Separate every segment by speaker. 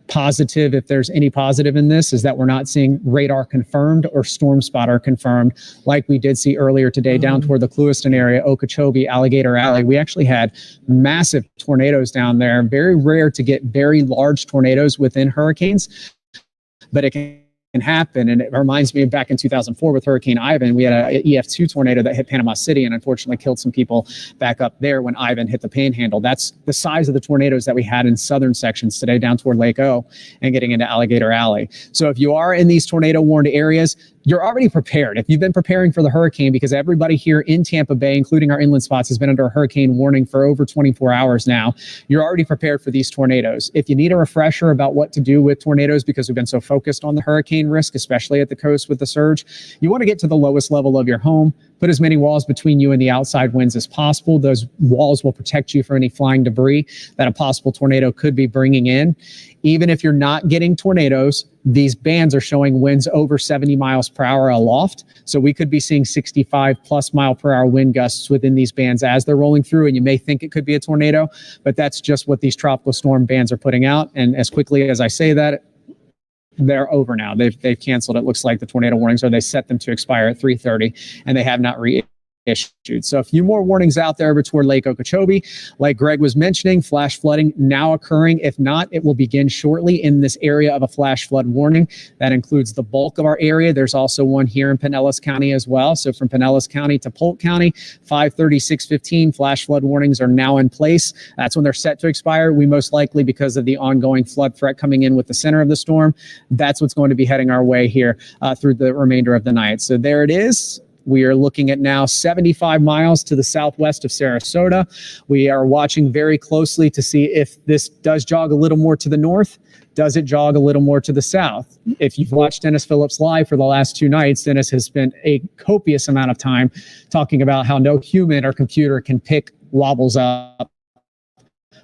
Speaker 1: positive, if there's any positive in this, is that we're not seeing radar confirmed or storm spotter confirmed like we did see earlier today down toward the Clewiston area, Okeechobee, Alligator Alley. We actually had massive tornadoes down there. Very rare to get very large tornadoes within hurricanes, but it can happen. And it reminds me of back in 2004 with Hurricane Ivan. We had an EF2 tornado that hit Panama City and unfortunately killed some people back up there when Ivan hit the Panhandle. That's the size of the tornadoes that we had in southern sections today down toward Lake O and getting into Alligator Alley. So if you are in these tornado warned areas, you're already prepared. If you've been preparing for the hurricane, because everybody here in Tampa Bay, including our inland spots, has been under a hurricane warning for over 24 hours now, you're already prepared for these tornadoes. If you need a refresher about what to do with tornadoes, because we've been so focused on the hurricane risk, especially at the coast with the surge, you want to get to the lowest level of your home, put as many walls between you and the outside winds as possible. Those walls will protect you from any flying debris that a possible tornado could be bringing in. Even if you're not getting tornadoes, these bands are showing winds over 70 miles per hour aloft. So we could be seeing 65 plus mile per hour wind gusts within these bands as they're rolling through. And you may think it could be a tornado, but that's just what these tropical storm bands are putting out. And as quickly as I say that, they're over now. They've canceled. It looks like the tornado warnings, or they set them to expire at 3:30, and they have not reissued. So a few more warnings out there over toward Lake Okeechobee. Like Greg was mentioning, flash flooding now occurring. If not, it will begin shortly in this area of a flash flood warning. That includes the bulk of our area. There's also one here in Pinellas County as well. So from Pinellas County to Polk County, 5:30, 6:15, flash flood warnings are now in place. That's when they're set to expire. We most likely, because of the ongoing flood threat coming in with the center of the storm, that's what's going to be heading our way here through the remainder of the night. So there it is. We are looking at now 75 miles to the southwest of Sarasota. We are watching very closely to see if this does jog a little more to the north. Does it jog a little more to the south? If you've watched Dennis Phillips live for the last 2 nights, Dennis has spent a copious amount of time talking about how no human or computer can pick wobbles up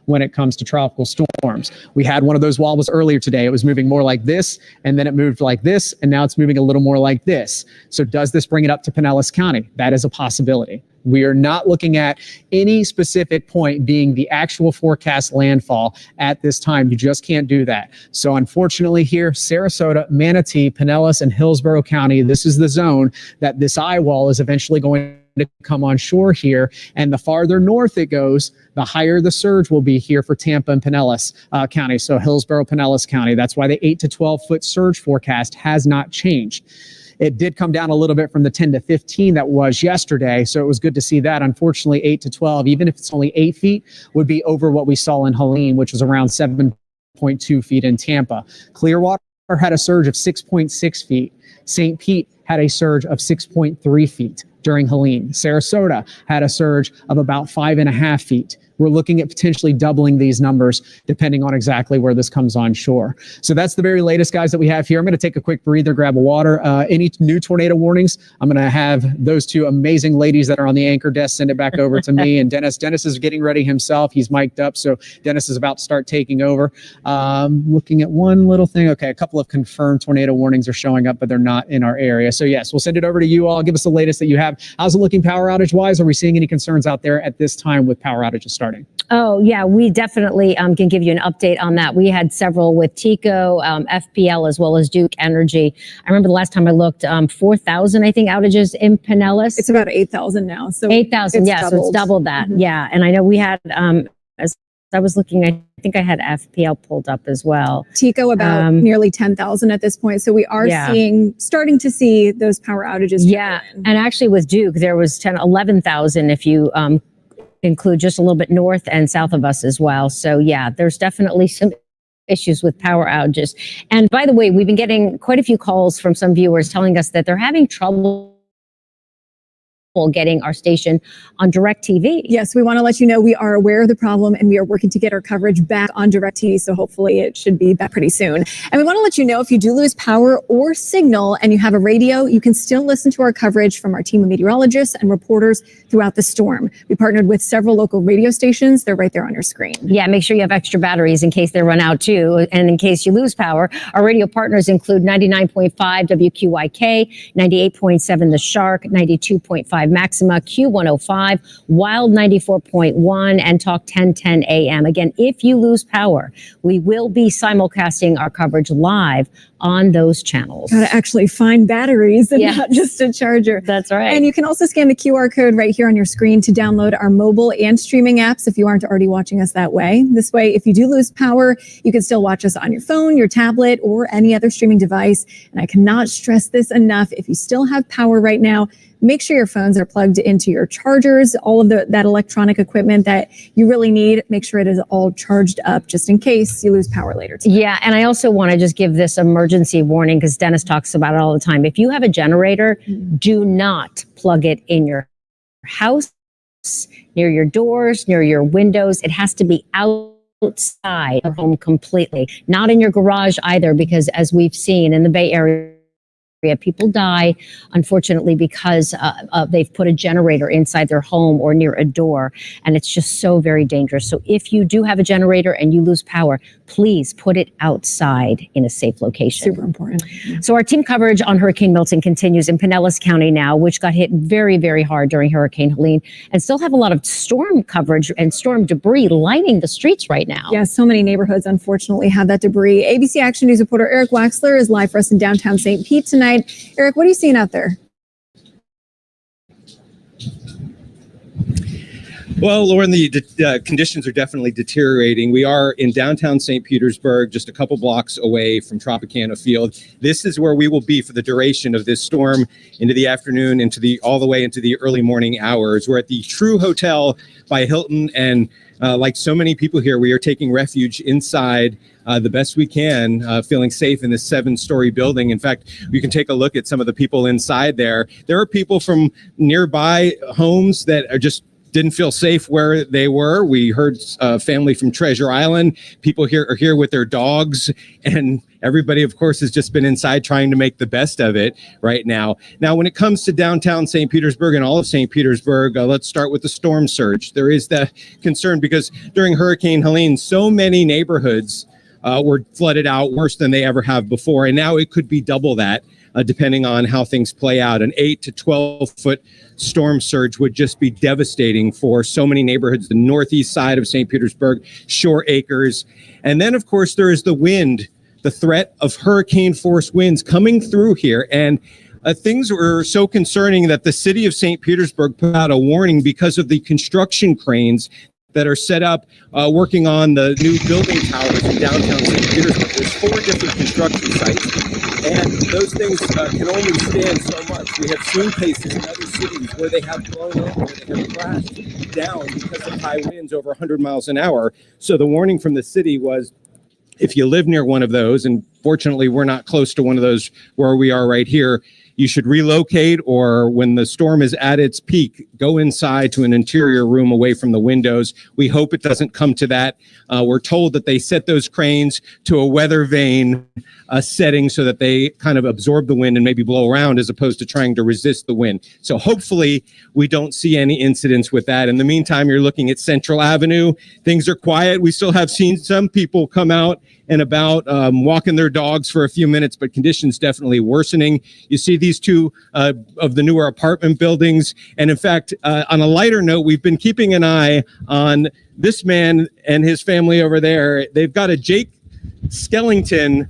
Speaker 1: when it comes to tropical storms. We had one of those wobbles earlier today. It was moving more like this, and then it moved like this, and now it's moving a little more like this. So does this bring it up to Pinellas County? That is a possibility. We are not looking at any specific point being the actual forecast landfall at this time. You just can't do that. So unfortunately here, Sarasota, Manatee, Pinellas, and Hillsborough County, this is the zone that this eye wall is eventually going to come on shore here. And the farther north it goes, the higher the surge will be here for Tampa and Pinellas County. So Hillsborough, Pinellas County. That's why the 8 to 12 foot surge forecast has not changed. It did come down a little bit from the 10 to 15 that was yesterday. So it was good to see that. Unfortunately, 8 to 12, even if it's only 8 feet, would be over what we saw in Helene, which was around 7.2 feet in Tampa. Clearwater had a surge of 6.6 feet. St. Pete had a surge of 6.3 feet during Helene. Sarasota had a surge of about 5.5 feet. We're looking at potentially doubling these numbers depending on exactly where this comes on shore. So that's the very latest, guys, that we have here. I'm going to take a quick breather, grab a water. Any new tornado warnings, I'm going to have those 2 amazing ladies that are on the anchor desk send it back over to me. And Dennis is getting ready himself. He's mic'd up, so Dennis is about to start taking over. Looking at one little thing. Okay, a couple of confirmed tornado warnings are showing up, but they're not in our area. So yes, we'll send it over to you all. Give us the latest that you have. How's it looking power outage wise? Are we seeing any concerns out there at this time with power outages starting?
Speaker 2: Oh, yeah, we definitely can give you an update on that. We had several with TECO, FPL, as well as Duke Energy. I remember the last time I looked, 4,000, I think, outages in Pinellas.
Speaker 3: It's about 8,000 now. So
Speaker 2: 8,000, yeah, so it's doubled that. Mm-hmm. Yeah, and I know we had, as I was looking, I think I had FPL pulled up as well.
Speaker 3: TECO about nearly 10,000 at this point. So we are starting to see those power outages.
Speaker 2: Yeah, and actually with Duke, there was 11,000 if you include just a little bit north and south of us as well. So yeah, there's definitely some issues with power outages. And by the way, we've been getting quite a few calls from some viewers telling us that they're having trouble getting our station on DirecTV.
Speaker 3: Yes, we want to let you know we are aware of the problem and we are working to get our coverage back on DirecTV. So hopefully it should be back pretty soon. And we want to let you know if you do lose power or signal and you have a radio, you can still listen to our coverage from our team of meteorologists and reporters throughout the storm. We partnered with several local radio stations. They're right there on your screen.
Speaker 2: Yeah, make sure you have extra batteries in case they run out too. And in case you lose power, our radio partners include 99.5 WQYK, 98.7 The Shark, 92.5 105, Maxima Q105, Wild 94.1, and Talk 1010 AM. Again, if you lose power, we will be simulcasting our coverage live on those channels.
Speaker 3: Got to actually find batteries and not just a charger.
Speaker 2: That's right.
Speaker 3: And you can also scan the QR code right here on your screen to download our mobile and streaming apps if you aren't already watching us that way. This way, if you do lose power, you can still watch us on your phone, your tablet, or any other streaming device. And I cannot stress this enough. If you still have power right now, make sure your phones are plugged into your chargers, all of that electronic equipment that you really need. Make sure it is all charged up just in case you lose power later tonight.
Speaker 2: Yeah, and I also want to just give this emergency warning because Dennis talks about it all the time. If you have a generator, do not plug it in your house, near your doors, near your windows. It has to be outside the home completely, not in your garage either, because as we've seen in the Bay Area, people die, unfortunately, because they've put a generator inside their home or near a door, and it's just so very dangerous. So if you do have a generator and you lose power, please put it outside in a safe location.
Speaker 3: Super important.
Speaker 2: So our team coverage on Hurricane Milton continues in Pinellas County now, which got hit very, very hard during Hurricane Helene, and still have a lot of storm coverage and storm debris lining the streets right now.
Speaker 3: Yeah, so many neighborhoods unfortunately have that debris. ABC Action News reporter Eric Waxler is live for us in downtown St. Pete tonight. Eric, what are you seeing out there?
Speaker 4: Well, Lauren, the conditions are definitely deteriorating. We are in downtown St. Petersburg, just a couple blocks away from Tropicana Field. This is where we will be for the duration of this storm into the afternoon, all the way into the early morning hours. We're at the True Hotel by Hilton, and like so many people here, we are taking refuge inside the best we can, feeling safe in this 7-story building. In fact, you can take a look at some of the people inside there. There are people from nearby homes that are just didn't feel safe where they were. We heard a family from Treasure Island. People here are here with their dogs, and everybody, of course, has just been inside trying to make the best of it right now. Now, when it comes to downtown St. Petersburg and all of St. Petersburg, let's start with the storm surge. There is the concern because during Hurricane Helene, so many neighborhoods were flooded out worse than they ever have before, and now it could be double that. Depending on how things play out. An 8 to 12-foot storm surge would just be devastating for so many neighborhoods, the northeast side of St. Petersburg, Shore Acres. And then, of course, there is the wind, the threat of hurricane force winds coming through here. And things were so concerning that the city of St. Petersburg put out a warning because of the construction cranes that are set up working on the new building towers in downtown St. Petersburg. There's 4 different construction sites. And those things can only stand so much. We have seen cases in other cities where they have blown up, where they have crashed down because of high winds over 100 miles an hour. So the warning from the city was, if you live near one of those, and fortunately we're not close to one of those where we are right here, you should relocate, or when the storm is at its peak, go inside to an interior room away from the windows. We hope it doesn't come to that. We're told that they set those cranes to a weather vane setting so that they kind of absorb the wind and maybe blow around as opposed to trying to resist the wind. So hopefully we don't see any incidents with that. In the meantime, you're looking at Central Avenue. Things are quiet. We still have seen some people come out and about walking their dogs for a few minutes, but conditions definitely worsening. You see these 2 of the newer apartment buildings. And in fact, on a lighter note, we've been keeping an eye on this man and his family over there. They've got a Jake Skellington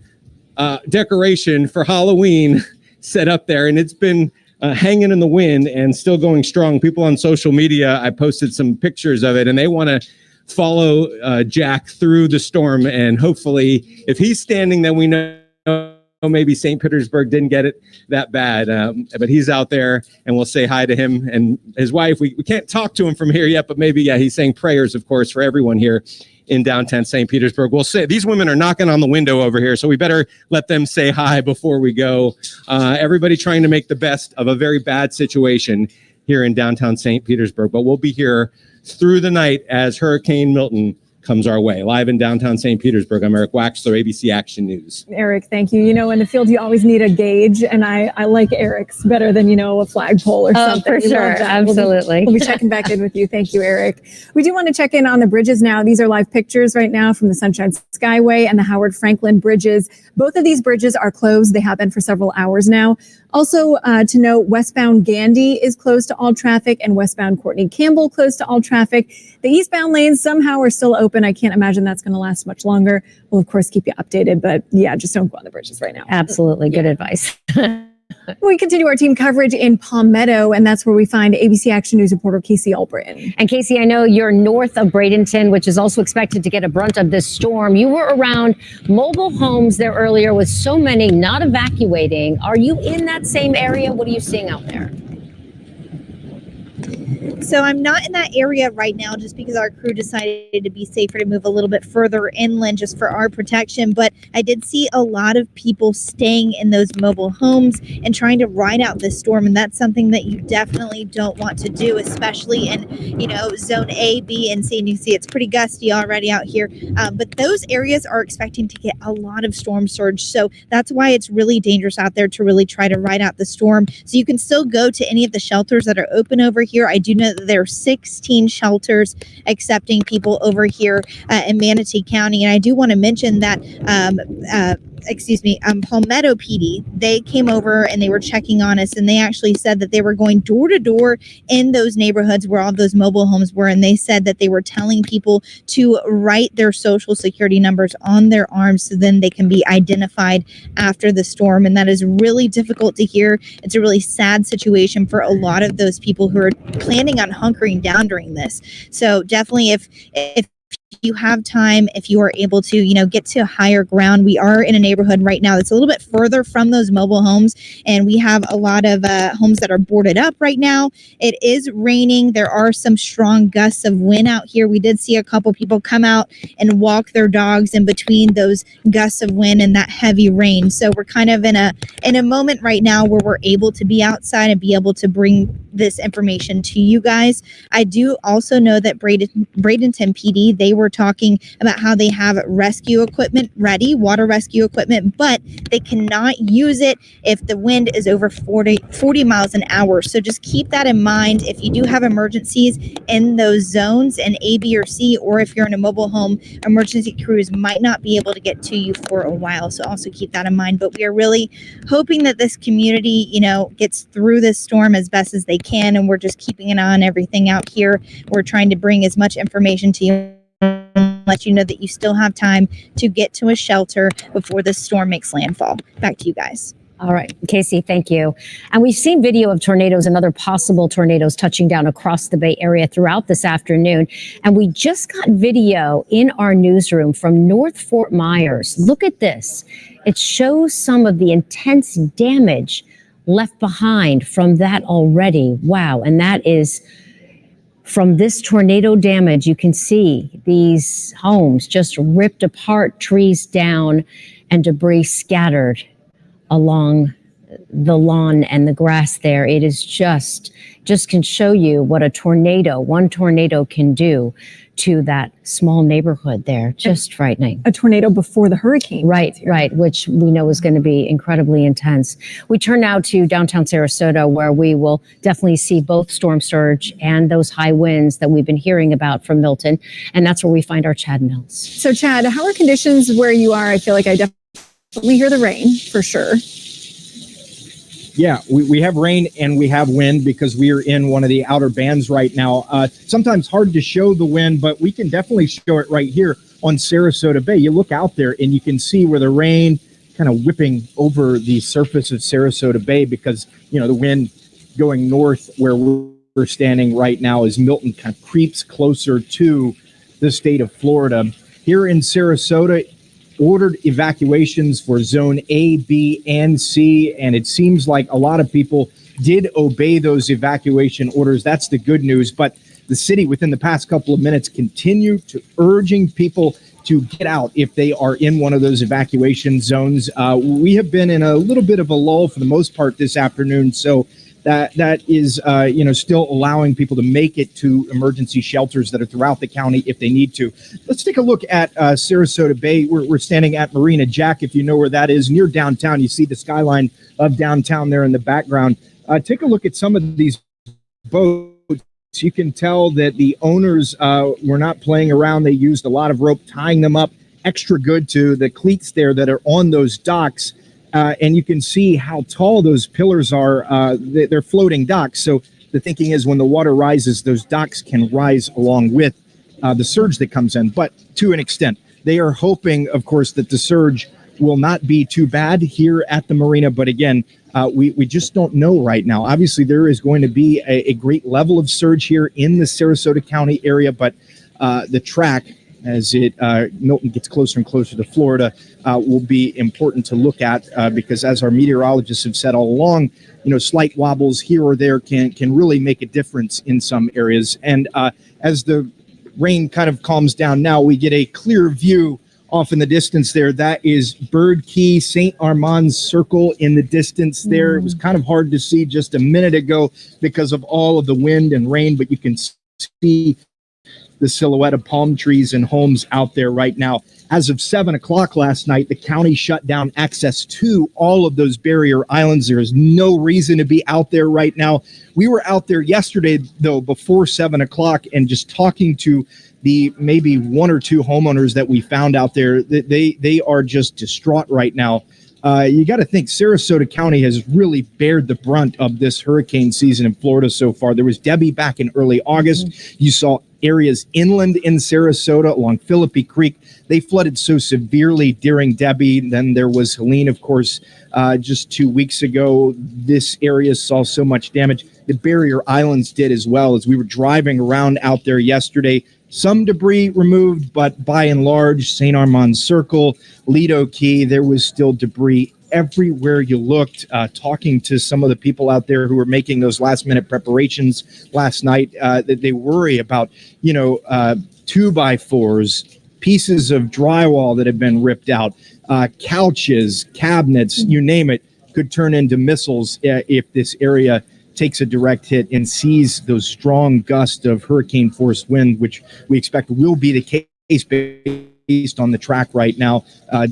Speaker 4: decoration for Halloween set up there, and it's been hanging in the wind and still going strong. People on social media, I posted some pictures of it, and they want to follow Jack through the storm, and hopefully if he's standing, then we know maybe St. Petersburg didn't get it that bad, but he's out there, and we'll say hi to him and his wife. We can't talk to him from here yet, but maybe, yeah, he's saying prayers, of course, for everyone here in downtown St. Petersburg. We'll say these women are knocking on the window over here, so we better let them say hi before we go. Everybody trying to make the best of a very bad situation here in downtown St. Petersburg, but we'll be here through the night as Hurricane Milton comes our way. Live in downtown St. Petersburg, I'm Eric Waxler, ABC Action News.
Speaker 3: Eric, thank you. You know, in the field, you always need a gauge, and I like Eric's better than, you know, a flagpole or something.
Speaker 2: For
Speaker 3: We
Speaker 2: sure.
Speaker 3: love that.
Speaker 2: Absolutely.
Speaker 3: We'll be checking back in with you. Thank you, Eric. We do want to check in on the bridges now. These are live pictures right now from the Sunshine Skyway and the Howard Franklin bridges. Both of these bridges are closed. They have been for several hours now. Also, to note, westbound Gandy is closed to all traffic and westbound Courtney Campbell closed to all traffic. The eastbound lanes somehow are still open. I can't imagine that's going to last much longer. We'll, of course, keep you updated, but yeah, just don't go on the bridges right now.
Speaker 2: Absolutely. Good advice.
Speaker 3: We continue our team coverage in Palmetto, and that's where we find ABC Action News reporter Casey Albritton.
Speaker 2: And Casey, I know you're north of Bradenton, which is also expected to get a brunt of this storm. You were around mobile homes there earlier with so many not evacuating. Are you in that same area? What are you seeing out there?
Speaker 5: So I'm not in that area right now just because our crew decided to be safer to move a little bit further inland just for our protection. But I did see a lot of people staying in those mobile homes and trying to ride out this storm. And that's something that you definitely don't want to do, especially in, you know, zone A, B, and C. And you see it's pretty gusty already out here. But those areas are expecting to get a lot of storm surge. So that's why it's really dangerous out there to really try to ride out the storm. So you can still go to any of the shelters that are open over here. I do know that there are 16 shelters accepting people over here in Manatee County. And I do want to mention that Palmetto PD, they came over and they were checking on us, and they actually said that they were going door to door in those neighborhoods where all those mobile homes were, and they said that they were telling people to write their social security numbers on their arms so then they can be identified after the storm. And that is really difficult to hear. It's a really sad situation for a lot of those people who are planning on hunkering down during this. So definitely if you have time, if you are able to, you know, get to higher ground. We are in a neighborhood right now that's a little bit further from those mobile homes, and we have a lot of homes that are boarded up right now. It is raining. There are some strong gusts of wind out here. We did see a couple people come out and walk their dogs in between those gusts of wind and that heavy rain. So we're kind of in a moment right now where we're able to be outside and be able to bring this information to you guys. I do also know that Bradenton PD, they were talking about how they have rescue equipment ready, water rescue equipment, but they cannot use it if the wind is over 40 miles an hour. So just keep that in mind. If you do have emergencies in those zones in A, B, or C, or if you're in a mobile home, emergency crews might not be able to get to you for a while. So also keep that in mind. But we are really hoping that this community, you know, gets through this storm as best as they can. And we're just keeping an eye on everything out here. We're trying to bring as much information to you, let you know that you still have time to get to a shelter before this storm makes landfall. Back to you guys.
Speaker 2: All right, Casey, thank you. And we've seen video of tornadoes and other possible tornadoes touching down across the Bay Area throughout this afternoon. And we just got video in our newsroom from North Fort Myers. Look at this. It shows some of the intense damage left behind from that already. Wow. And that is from this tornado damage. You can see these homes just ripped apart, trees down, and debris scattered along the lawn and the grass there. It is just can show you what one tornado can do to that small neighborhood there. Just frightening.
Speaker 3: A tornado before the hurricane.
Speaker 2: Right, which we know is going to be incredibly intense. We turn now to downtown Sarasota, where we will definitely see both storm surge and those high winds that we've been hearing about from Milton. And that's where we find our Chad Mills.
Speaker 3: So Chad, how are conditions where you are? I feel like I definitely hear the rain for sure.
Speaker 6: Yeah, we have rain and we have wind because we are in one of the outer bands right now. Sometimes hard to show the wind, but we can definitely show it right here on Sarasota Bay. You look out there and you can see where the rain kind of whipping over the surface of Sarasota Bay because, you know, the wind going north where we're standing right now as Milton kind of creeps closer to the state of Florida. Here in Sarasota, ordered evacuations for zone A, B, and C, and it seems like a lot of people did obey those evacuation orders. That's the good news. But the city, within the past couple of minutes, continued to urging people to get out if they are in one of those evacuation zones. We have been in a little bit of a lull for the most part this afternoon, so that is, still allowing people to make it to emergency shelters that are throughout the county if they need to. Let's take a look at Sarasota Bay. We're standing at Marina Jack, if you know where that is, near downtown. You see the skyline of downtown there in the background. Take a look at some of these boats. You can tell that the owners were not playing around. They used a lot of rope, tying them up extra good to the cleats there that are on those docks. And you can see how tall those pillars are. They're floating docks. So the thinking is when the water rises, those docks can rise along with the surge that comes in. But to an extent, they are hoping, of course, that the surge will not be too bad here at the marina. But again, we just don't know right now. Obviously, there is going to be a great level of surge here in the Sarasota County area, but the track, as Milton gets closer and closer to Florida, will be important to look at because, as our meteorologists have said all along, slight wobbles here or there can really make a difference in some areas. And as the rain kind of calms down now, we get a clear view off in the distance there. That is Bird Key, St. Armand's Circle in the distance there. It was kind of hard to see just a minute ago because of all of the wind and rain, but you can see the silhouette of palm trees and homes out there right now. As of 7 o'clock last night, the county shut down access to all of those barrier islands. There is no reason to be out there right now. We were out there yesterday, though, before 7 o'clock, and just talking to the maybe one or two homeowners that we found out there. They are just distraught right now. You got to think Sarasota County has really bared the brunt of this hurricane season in Florida so far. There was Debbie back in early August. You saw areas inland in Sarasota along Philippi Creek. They flooded so severely during Debbie. Then there was Helene, of course, just 2 weeks ago. This area saw so much damage. The barrier islands did as well. As we were driving around out there yesterday, some debris removed, but by and large, St. Armand's Circle, Lido Key, there was still debris everywhere you looked. Talking to some of the people out there who were making those last minute preparations last night, that they worry about, 2x4s, pieces of drywall that have been ripped out, couches, cabinets, you name it, could turn into missiles if this area takes a direct hit and sees those strong gusts of hurricane force wind, which we expect will be the case based on the track right now.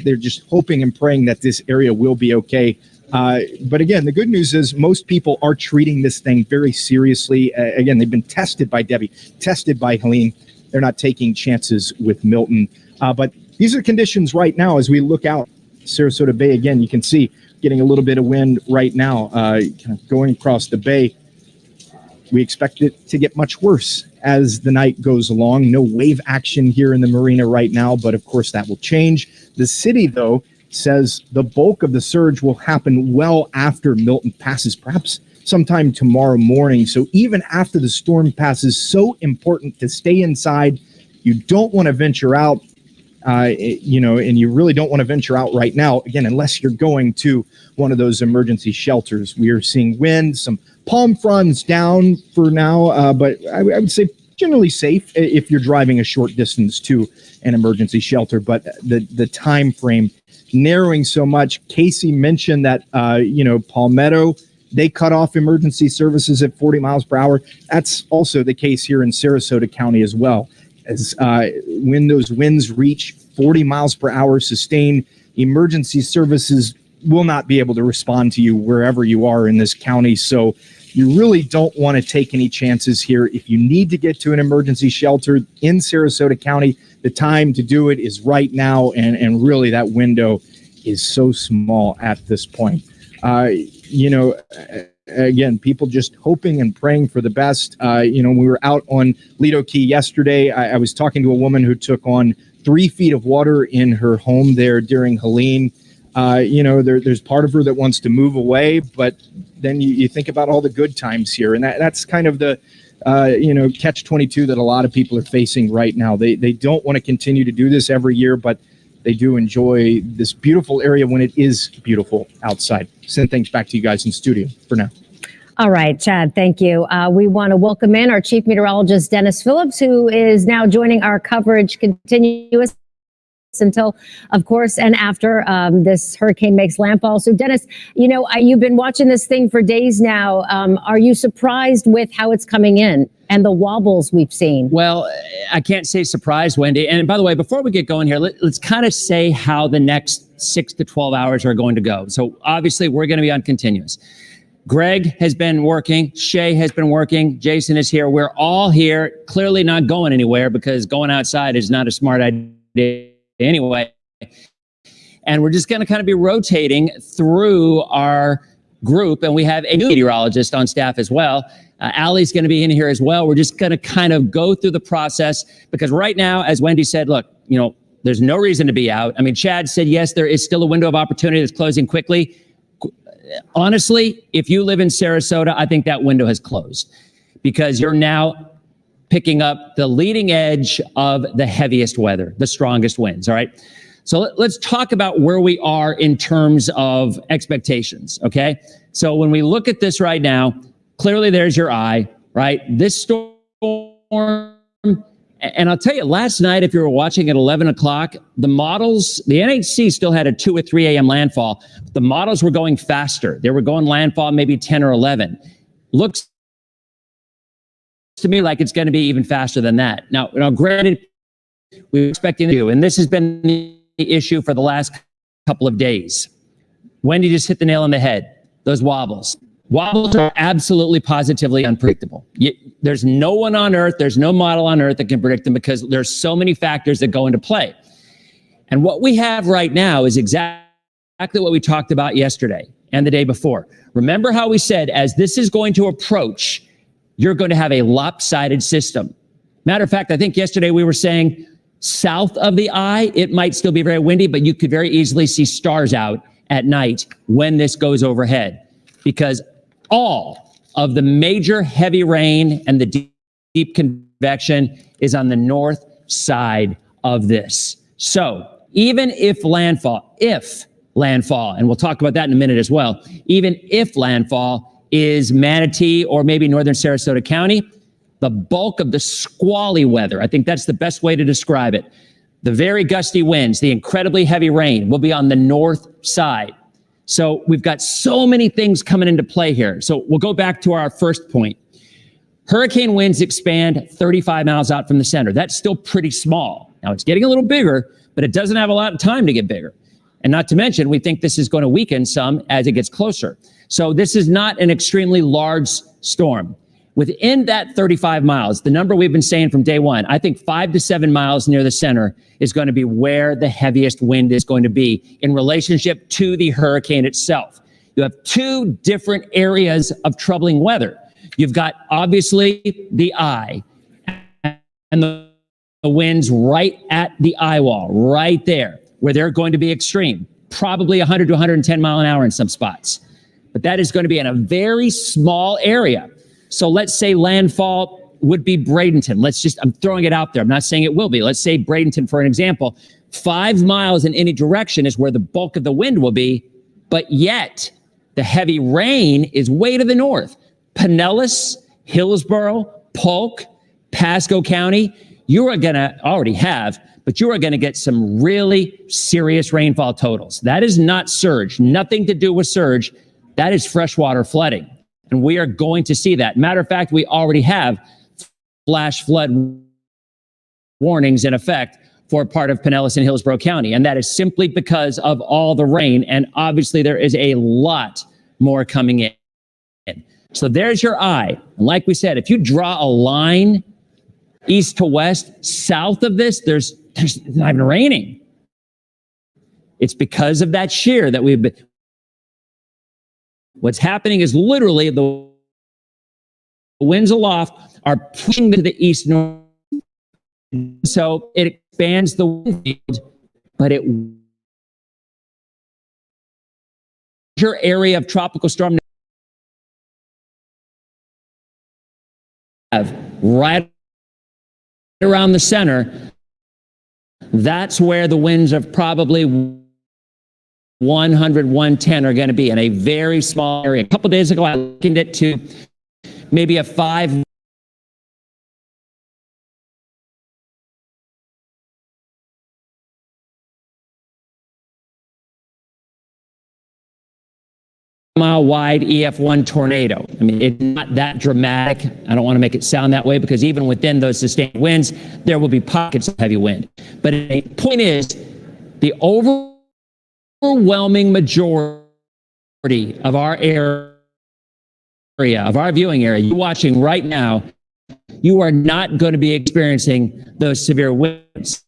Speaker 6: They're just hoping and praying that this area will be okay. But again, the good news is most people are treating this thing very seriously. Again, they've been tested by Debbie, tested by Helene. They're not taking chances with Milton. But these are conditions right now as we look out Sarasota Bay. Again, you can see getting a little bit of wind right now, kind of going across the bay. We expect it to get much worse as the night goes along. No wave action here in the marina right now, but of course that will change. The city, though, says the bulk of the surge will happen well after Milton passes, perhaps sometime tomorrow morning. So even after the storm passes, so important to stay inside. You don't want to venture out. And you really don't want to venture out right now, again, unless you're going to one of those emergency shelters. We are seeing wind, some palm fronds down for now, but I would say generally safe if you're driving a short distance to an emergency shelter. But the time frame narrowing so much. Casey mentioned that, Palmetto, they cut off emergency services at 40 miles per hour. That's also the case here in Sarasota County as well. As when those winds reach 40 miles per hour sustained, emergency services will not be able to respond to you wherever you are in this county. So you really don't want to take any chances here. If you need to get to an emergency shelter in Sarasota County, the time to do it is right now. And really that window is so small at this point. Again, people just hoping and praying for the best. We were out on Lido Key yesterday. I was talking to a woman who took on 3 feet of water in her home there during Helene. There's part of her that wants to move away, but then you think about all the good times here. And that's kind of the, catch-22 that a lot of people are facing right now. They don't want to continue to do this every year, but they do enjoy this beautiful area when it is beautiful outside. Send things back to you guys in studio for now.
Speaker 2: All right, Chad, thank you. We want to welcome in our chief meteorologist, Dennis Phillips, who is now joining our coverage continuous until, of course, and after this hurricane makes landfall. So, Dennis, you know, you've been watching this thing for days now. Are you surprised with how it's coming in and the wobbles we've seen?
Speaker 7: Well, I can't say surprised, Wendy. And by the way, before we get going here, let's kind of say how the next 6 to 12 hours are going to go. So obviously, we're going to be on continuous. Greg has been working. Shay has been working. Jason is here. We're all here, clearly not going anywhere because going outside is not a smart idea anyway. And we're just going to kind of be rotating through our group. And we have a new meteorologist on staff as well. Allie's going to be in here as well. We're just going to kind of go through the process because right now, as Wendy said, look, you know, there's no reason to be out. I mean, Chad said, yes, there is still a window of opportunity that's closing quickly. Honestly, if you live in Sarasota, I think that window has closed because you're now picking up the leading edge of the heaviest weather, the strongest winds. All right. So let's talk about where we are in terms of expectations. Okay. So when we look at this right now, clearly there's your eye, right? This storm, and I'll tell you, last night, if you were watching at 11 o'clock, the models, the NHC still had a 2 or 3 a.m. landfall. The models were going faster. They were going landfall maybe 10 or 11. Looks to me like it's going to be even faster than that. Now, granted, we were expecting to do, and this has been the issue for the last couple of days. Wendy just hit the nail on the head. Those wobbles. Wobbles are absolutely positively unpredictable. There's no one on earth, there's no model on earth that can predict them because there's so many factors that go into play. And what we have right now is exactly what we talked about yesterday and the day before. Remember how we said, as this is going to approach, you're going to have a lopsided system. Matter of fact, I think yesterday we were saying south of the eye, it might still be very windy, but you could very easily see stars out at night when this goes overhead because all of the major heavy rain and the deep convection is on the north side of this. So even if landfall, and we'll talk about that in a minute as well, even if landfall is Manatee or maybe northern Sarasota County, the bulk of the squally weather, I think that's the best way to describe it, the very gusty winds, the incredibly heavy rain will be on the north side. So we've got so many things coming into play here. So we'll go back to our first point. Hurricane winds expand 35 miles out from the center. That's still pretty small. Now it's getting a little bigger, but it doesn't have a lot of time to get bigger. And not to mention, we think this is going to weaken some as it gets closer. So this is not an extremely large storm. Within that 35 miles, the number we've been saying from day one, I think 5 to 7 miles near the center is going to be where the heaviest wind is going to be in relationship to the hurricane itself. You have two different areas of troubling weather. You've got obviously the eye and the winds right at the eye wall, right there, where they're going to be extreme, probably 100 to 110 mile an hour in some spots. But that is going to be in a very small area. So let's say landfall would be Bradenton. I'm throwing it out there. I'm not saying it will be. Let's say Bradenton, for an example, 5 miles in any direction is where the bulk of the wind will be. But yet the heavy rain is way to the north. Pinellas, Hillsborough, Polk, Pasco County, you are going to already have, but you are going to get some really serious rainfall totals. That is not surge, nothing to do with surge. That is freshwater flooding. And we are going to see that. Matter of fact, we already have flash flood warnings in effect for part of Pinellas and Hillsborough County. And that is simply because of all the rain. And obviously there is a lot more coming in. So there's your eye. And like we said, if you draw a line east to west, south of this, there's not even raining. It's because of that shear that we've been. What's happening is literally the winds aloft are pushing to the east north. So it expands the wind field, but your area of tropical storm right around the center. That's where the winds of probably 100, 110 are going to be in a very small area. A couple of days ago, I likened it to maybe a 5 mile wide EF1 tornado. I mean, it's not that dramatic. I don't want to make it sound that way because even within those sustained winds, there will be pockets of heavy wind. But the point is, the overwhelming majority of our area, of our viewing area, you're watching right now, you are not going to be experiencing those severe winds.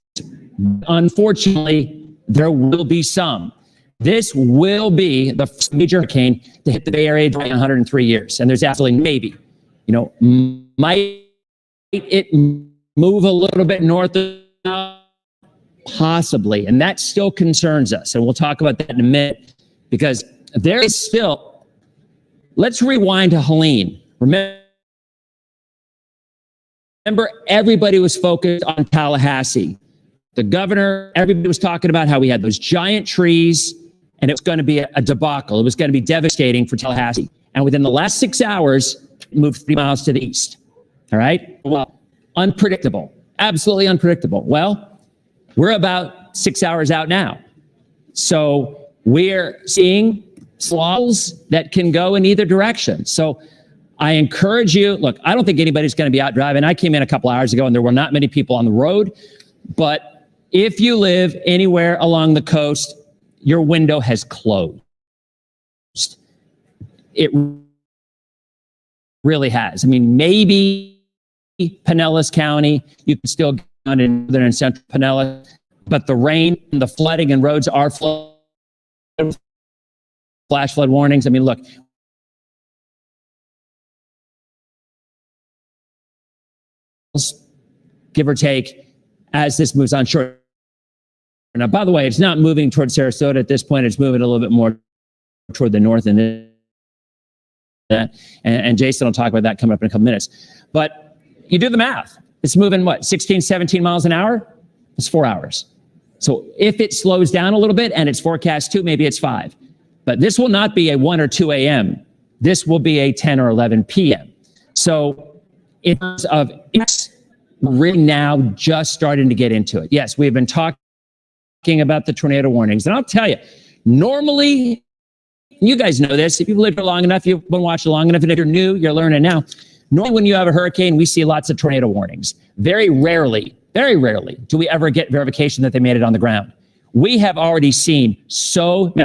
Speaker 7: Unfortunately, there will be some. This will be the first major hurricane to hit the Bay Area during 103 years. And there's absolutely maybe, might it move a little bit north of possibly. And that still concerns us. And we'll talk about that in a minute because there is still, let's rewind to Helene. Remember, everybody was focused on Tallahassee. The governor, everybody was talking about how we had those giant trees and it was going to be a debacle. It was going to be devastating for Tallahassee. And within the last 6 hours, it moved 3 miles to the east. All right? Well, unpredictable. Absolutely unpredictable. Well, we're about 6 hours out now. So we're seeing swells that can go in either direction. So I encourage you, look, I don't think anybody's going to be out driving. I came in a couple hours ago and there were not many people on the road. But if you live anywhere along the coast, your window has closed. It really has. I mean, maybe Pinellas County, you can still get on in northern and central Pinellas, but the rain and the flooding and roads are flooded. Flash flood warnings. I mean, look, give or take, as this moves on shore. Now, by the way, it's not moving towards Sarasota at this point. It's moving a little bit more toward the north and Jason will talk about that coming up in a couple minutes. But you do the math. It's moving, 16, 17 miles an hour? It's 4 hours. So if it slows down a little bit and it's forecast 2, maybe it's 5. But this will not be a 1 or 2 a.m. This will be a 10 or 11 p.m. So in terms of it's really now just starting to get into it. Yes, we've been talking about the tornado warnings. And I'll tell you, normally, you guys know this, if you've lived here long enough, you've been watching long enough, and if you're new, you're learning now. Normally when you have a hurricane, we see lots of tornado warnings. Very rarely do we ever get verification that they made it on the ground. We have already seen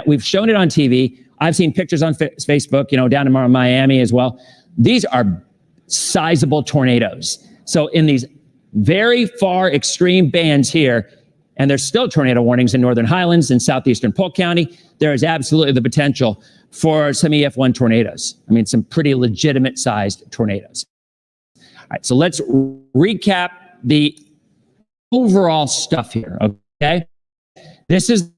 Speaker 7: we've shown it on TV. I've seen pictures on Facebook, down in Miami as well. These are sizable tornadoes. So in these very far extreme bands here, and there's still tornado warnings in Northern Highlands and southeastern Polk County, there is absolutely the potential for some EF1 tornadoes. I mean, some pretty legitimate sized tornadoes. All right, so let's recap the overall stuff here, okay? This is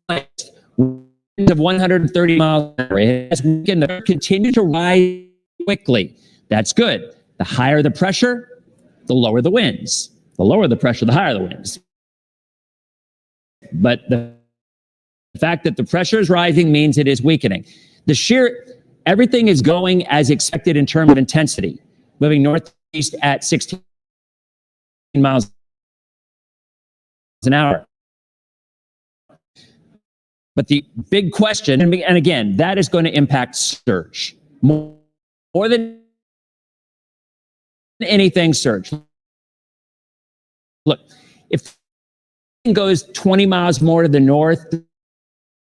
Speaker 7: winds of 130 miles an hour. It has continued to rise quickly. That's good. The higher the pressure, the lower the winds. The lower the pressure, the higher the winds. But the fact that the pressure is rising means it is weakening. Everything is going as expected in terms of intensity, moving northeast at 16 miles an hour. But the big question, and again, that is going to impact surge. More than anything, surge. Look, if it goes 20 miles more to the north,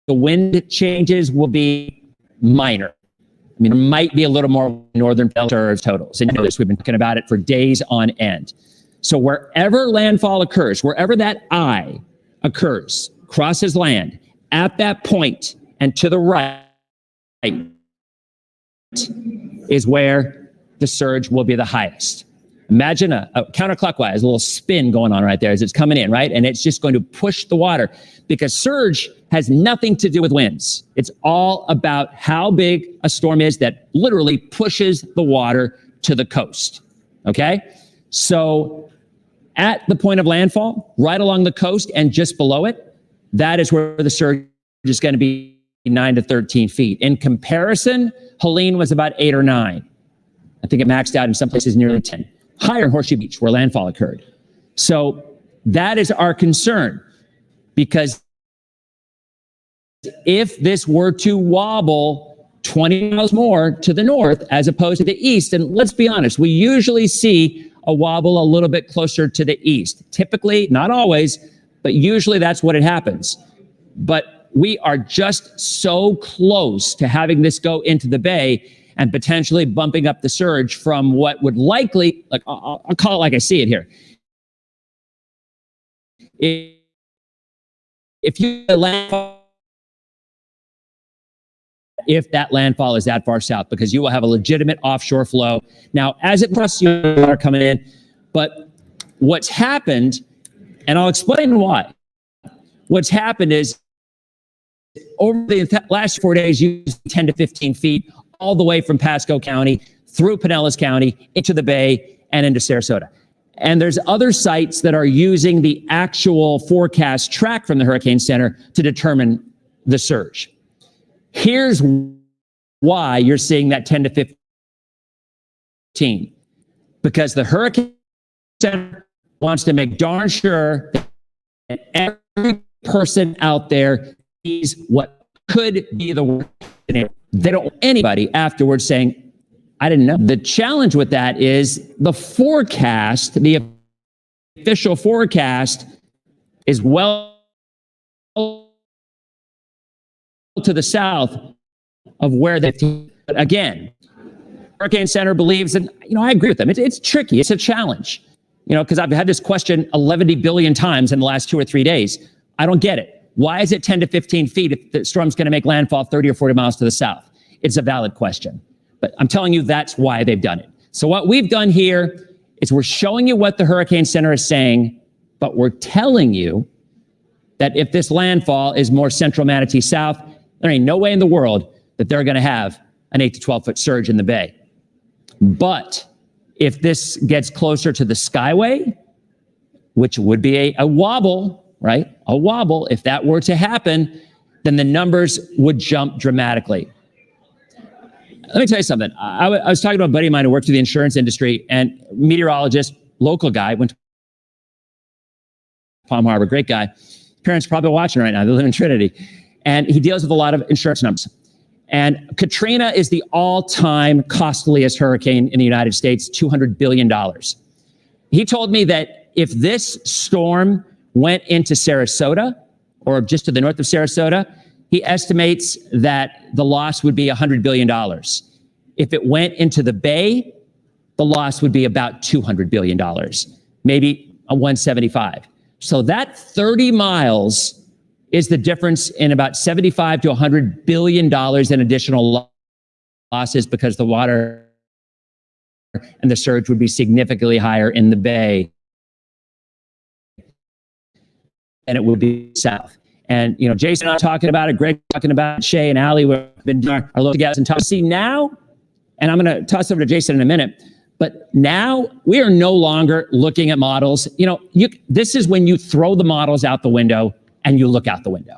Speaker 7: the wind changes will be minor. I mean, there might be a little more northern surge totals. And you know this, we've been talking about it for days on end. So wherever landfall occurs, wherever that eye occurs, crosses land, at that point and to the right is where the surge will be the highest. Imagine a counterclockwise, a little spin going on right there as it's coming in, right? And it's just going to push the water because surge has nothing to do with winds. It's all about how big a storm is that literally pushes the water to the coast, okay? So at the point of landfall, right along the coast and just below it, that is where the surge is going to be 9 to 13 feet. In comparison, Helene was about 8 or 9. I think it maxed out in some places nearly 10. Higher in Horseshoe Beach, where landfall occurred. So that is our concern, because if this were to wobble 20 miles more to the north as opposed to the east. And let's be honest, we usually see a wobble a little bit closer to the east. Typically, not always, but usually that's what it happens. But we are just so close to having this go into the bay and potentially bumping up the surge from what would likely, like I'll call it like I see it here. If that landfall is that far south, because you will have a legitimate offshore flow. Now, as it crosses, water coming in, but what's happened, and I'll explain why. What's happened is over the last 4 days, you used 10 to 15 feet all the way from Pasco County through Pinellas County into the bay and into Sarasota. And there's other sites that are using the actual forecast track from the Hurricane Center to determine the surge. Here's why you're seeing that 10 to 15. Because the Hurricane Center wants to make darn sure that every person out there sees what could be the worst scenario. They don't want anybody afterwards saying, I didn't know. The challenge with that is the forecast, the official forecast, is well to the south of where they, again, Hurricane Center believes, and I agree with them. It's tricky. It's a challenge, because I've had this question 11 billion times in the last 2 or 3 days. I don't get it. Why is it 10 to 15 feet if the storm's going to make landfall 30 or 40 miles to the south? It's a valid question. But I'm telling you, that's why they've done it. So what we've done here is we're showing you what the Hurricane Center is saying, but we're telling you that if this landfall is more central Manatee south, there ain't no way in the world that they're going to have an 8 to 12 foot surge in the bay. But if this gets closer to the Skyway, which would be a wobble, right? A wobble, if that were to happen, then the numbers would jump dramatically. Let me tell you something. I was talking to a buddy of mine who worked in the insurance industry, and meteorologist, local guy, went to Palm Harbor, great guy. Parents probably watching right now. They live in Trinity. And he deals with a lot of insurance numbers. And Katrina is the all-time costliest hurricane in the United States, $200 billion. He told me that if this storm went into Sarasota, or just to the north of Sarasota, he estimates that the loss would be $100 billion. If it went into the bay, the loss would be about $200 billion, maybe a 175. So that 30 miles is the difference in about 75 to $100 billion in additional losses, because the water and the surge would be significantly higher in the bay than it would be south. And, Jason and I talking about it, Greg talking about it, Shay and Allie, we've been doing our look together and talk. See now, and I'm going to toss over to Jason in a minute, but now we are no longer looking at models. This is when you throw the models out the window and you look out the window.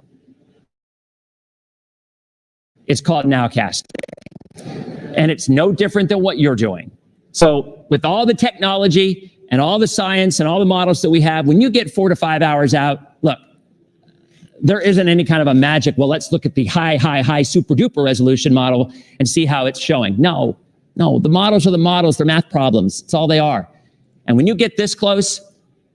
Speaker 7: It's called nowcasting. And it's no different than what you're doing. So with all the technology and all the science and all the models that we have, when you get 4 to 5 hours out, look, there isn't any kind of a magic, well, let's look at the high, super duper resolution model and see how it's showing. No, the models are the models. They're math problems. It's all they are. And when you get this close,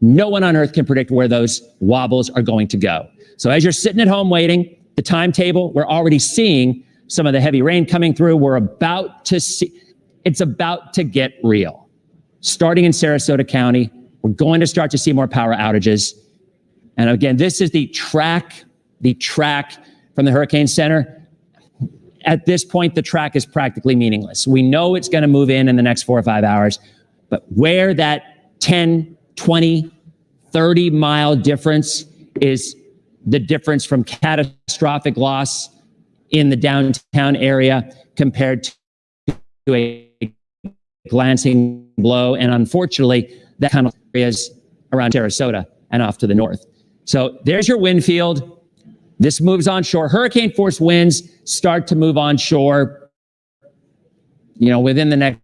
Speaker 7: no one on earth can predict where those wobbles are going to go. So as you're sitting at home waiting, the timetable, we're already seeing some of the heavy rain coming through. We're about to see, it's about to get real. Starting in Sarasota County, we're going to start to see more power outages. And again, this is the track from the Hurricane Center. At this point, the track is practically meaningless. We know it's going to move in the next 4 or 5 hours, but where that 10, 20, 30 mile difference is the difference from catastrophic loss in the downtown area compared to a glancing blow. And unfortunately, that kind of areas around Sarasota and off to the north. So there's your wind field. This moves onshore. Hurricane force winds start to move onshore, within the next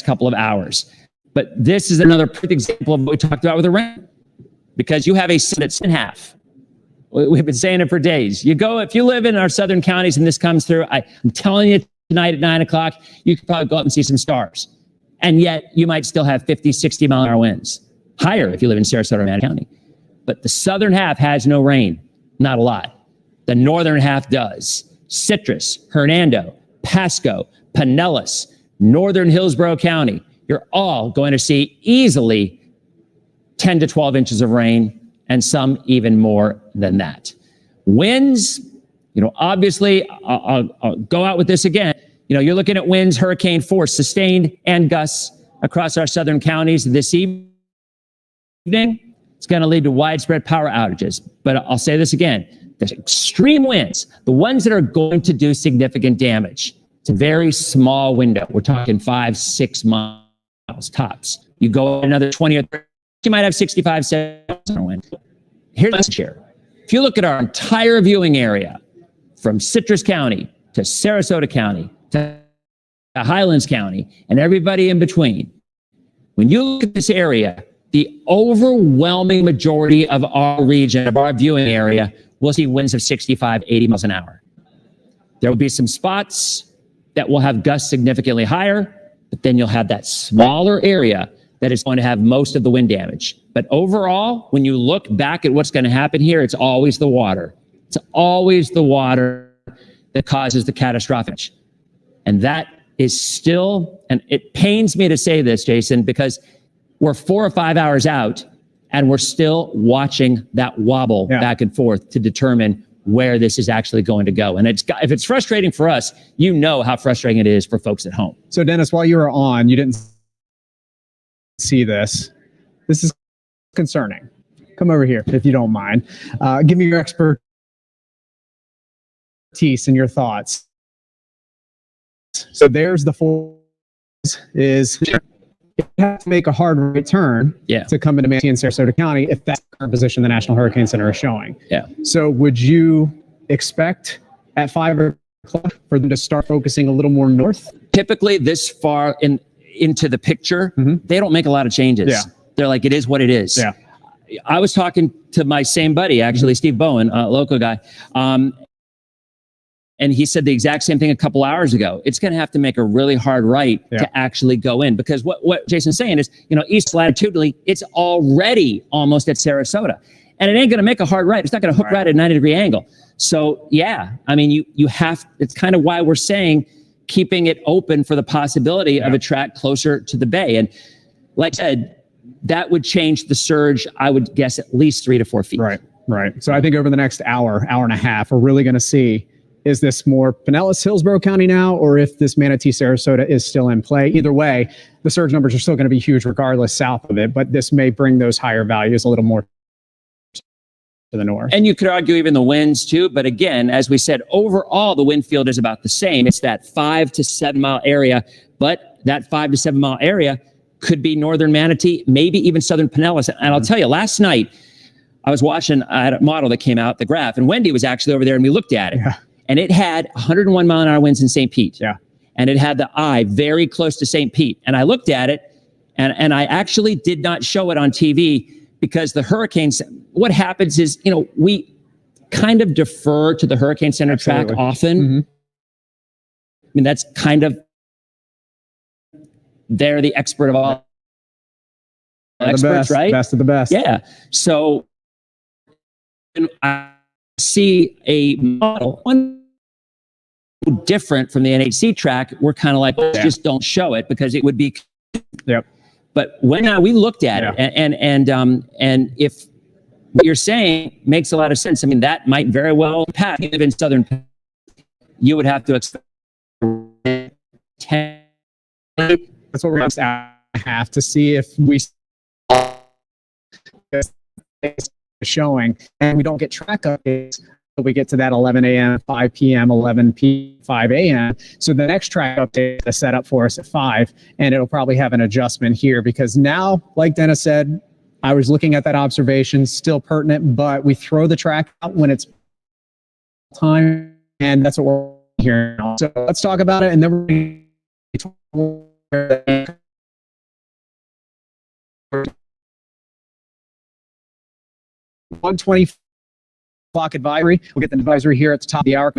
Speaker 7: couple of hours. But this is another perfect example of what we talked about with the rain, because you have a system that's in half We've been saying it for days. If you live in our southern counties and this comes through, I'm telling you tonight at 9 o'clock, you could probably go up and see some stars. And yet you might still have 50, 60 mile an hour winds. Higher if you live in Sarasota or Manatee County. But the southern half has no rain, not a lot. The northern half does. Citrus, Hernando, Pasco, Pinellas, northern Hillsborough County, you're all going to see easily 10 to 12 inches of rain, and some even more than that. Winds, obviously, I'll go out with this again. You're looking at winds, hurricane force, sustained and gusts across our southern counties this evening. It's going to lead to widespread power outages. But I'll say this again, the extreme winds, the ones that are going to do significant damage, it's a very small window. We're talking 5-6 miles tops. You go another 20 or 30, you might have 65, 70 wind. Here's the share. If you look at our entire viewing area, from Citrus County to Sarasota County to Highlands County and everybody in between, when you look at this area, the overwhelming majority of our region, of our viewing area, will see winds of 65, 80 miles an hour. There will be some spots that will have gusts significantly higher, but then you'll have that smaller area that is going to have most of the wind damage. But overall, when you look back at what's going to happen here, it's always the water. It's always the water that causes the catastrophic. And that is still, and it pains me to say this, Jason, because we're 4 or 5 hours out and we're still watching that wobble back and forth to determine where this is actually going to go. And if it's frustrating for us, how frustrating it is for folks at home.
Speaker 1: So Dennis, while you were on, you didn't see this. This is concerning. Come over here, if you don't mind. Give me your expertise and your thoughts. So there's the force is you have to make a hard right turn to come into Manatee and Sarasota County if that's the current position the National Hurricane Center is showing.
Speaker 7: Yeah.
Speaker 1: So would you expect at 5 o'clock for them to start focusing a little more north?
Speaker 7: Typically this far into the picture, they don't make a lot of changes.
Speaker 1: Yeah.
Speaker 7: They're like, it is what it is.
Speaker 1: Yeah.
Speaker 7: I was talking to my same buddy, actually, Steve Bowen, a local guy. And he said the exact same thing a couple hours ago. It's going to have to make a really hard right to actually go in, because what Jason's saying is, east latitudinally, it's already almost at Sarasota, and it ain't going to make a hard right. It's not going to hook right at a 90-degree angle. So you have. It's kind of why we're saying keeping it open for the possibility of a track closer to the bay. And like I said, that would change the surge, I would guess, at least 3 to 4 feet.
Speaker 1: Right. So I think over the next hour and a half, we're really going to see, is this more Pinellas, Hillsborough County now, or if this Manatee, Sarasota is still in play? Either way, the surge numbers are still going to be huge regardless south of it, but this may bring those higher values a little more to the north.
Speaker 7: And you could argue even the winds too, but again, as we said, overall, the wind field is about the same. It's that 5 to 7 mile area, but that 5 to 7 mile area could be northern Manatee, maybe even southern Pinellas. And I'll tell you, last night, I was watching a model that came out, the graph, and Wendy was actually over there and we looked at it.
Speaker 1: Yeah.
Speaker 7: And it had 101 mile an hour winds in St. Pete.
Speaker 1: Yeah.
Speaker 7: And it had the eye very close to St. Pete. And I looked at it, and I actually did not show it on TV because the hurricanes, what happens is, we kind of defer to the Hurricane Center track often. I mean, that's kind of, they're the expert of all experts, right?
Speaker 1: Best of the best.
Speaker 7: Yeah. So I see a model, one different from the NHC track, we're kind of like, just don't show it because it would be.
Speaker 1: Yep.
Speaker 7: But when we looked at it, and if what you're saying makes a lot of sense, I mean, that might very well pass. You live in southern, you would have to expect 10.
Speaker 1: That's what we're going to have to see if we showing, and we don't get track updates until we get to that 11 a.m., 5 p.m., 11 p.m., 5 a.m. So the next track update is set up for us at 5, and it'll probably have an adjustment here because now, like Dennis said, I was looking at that observation, still pertinent, but we throw the track out when it's time, and that's what we're hearing. So let's talk about it, and then we're 120 o'clock advisory. We'll get the advisory here at the top of the hour.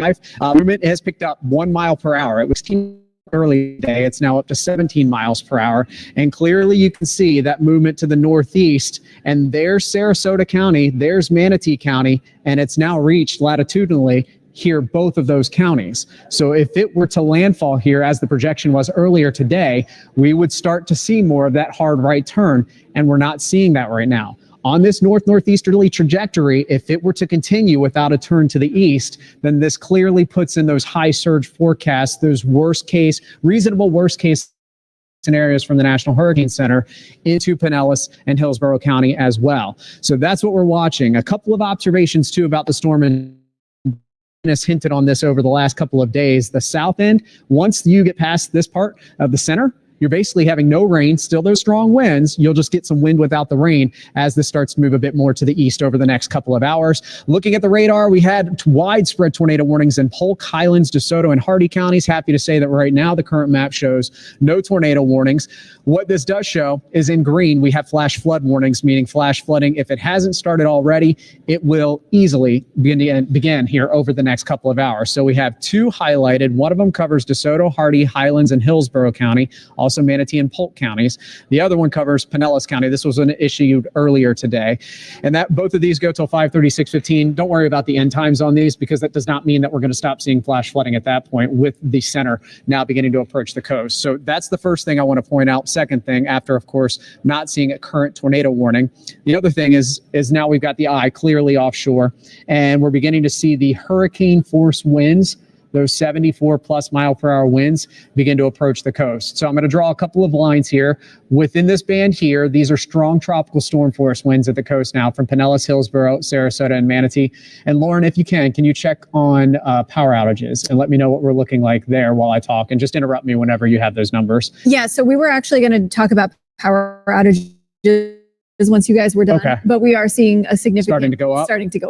Speaker 1: Movement has picked up 1 mile per hour. It was early today. It's now up to 17 miles per hour. And clearly you can see that movement to the northeast. And there's Sarasota County, there's Manatee County, and it's now reached latitudinally here, both of those counties. So if it were to landfall here, as the projection was earlier today, we would start to see more of that hard right turn. And we're not seeing that right now. On this northeasterly trajectory, if it were to continue without a turn to the east, then this clearly puts in those high surge forecasts, those reasonable worst case scenarios from the National Hurricane Center into Pinellas and Hillsborough County as well. So that's what we're watching. A couple of observations too about the storm, and has hinted on this over the last couple of days. The south end, once you get past this part of the center, you're basically having no rain, still those strong winds. You'll just get some wind without the rain as this starts to move a bit more to the east over the next couple of hours. Looking at the radar, we had widespread tornado warnings in Polk, Highlands, DeSoto, and Hardee counties. Happy to say that right now the current map shows no tornado warnings. What this does show is in green, we have flash flood warnings, meaning flash flooding. If it hasn't started already, it will easily begin here over the next couple of hours. So we have two highlighted. One of them covers DeSoto, Hardee, Highlands, and Hillsborough County. Also Manatee and Polk counties. The other one covers Pinellas County. This was issued earlier today. And that both of these go till 5:30, 6:15. Don't worry about the end times on these, because that does not mean that we're going to stop seeing flash flooding at that point, with the center now beginning to approach the coast. So that's the first thing I want to point out. Second thing, after of course not seeing a current tornado warning, the other thing is now we've got the eye clearly offshore, and we're beginning to see the hurricane force winds, those 74 plus mile per hour winds, begin to approach the coast. So I'm going to draw a couple of lines here. Within this band here, these are strong tropical storm force winds at the coast now from Pinellas, Hillsborough, Sarasota, and Manatee. And Lauren, if you can you check on power outages and let me know what we're looking like there while I talk, and just interrupt me whenever you have those numbers.
Speaker 3: Yeah, so we were actually going to talk about power outages once you guys were done,
Speaker 1: okay.
Speaker 3: But we are seeing a significant
Speaker 1: starting to go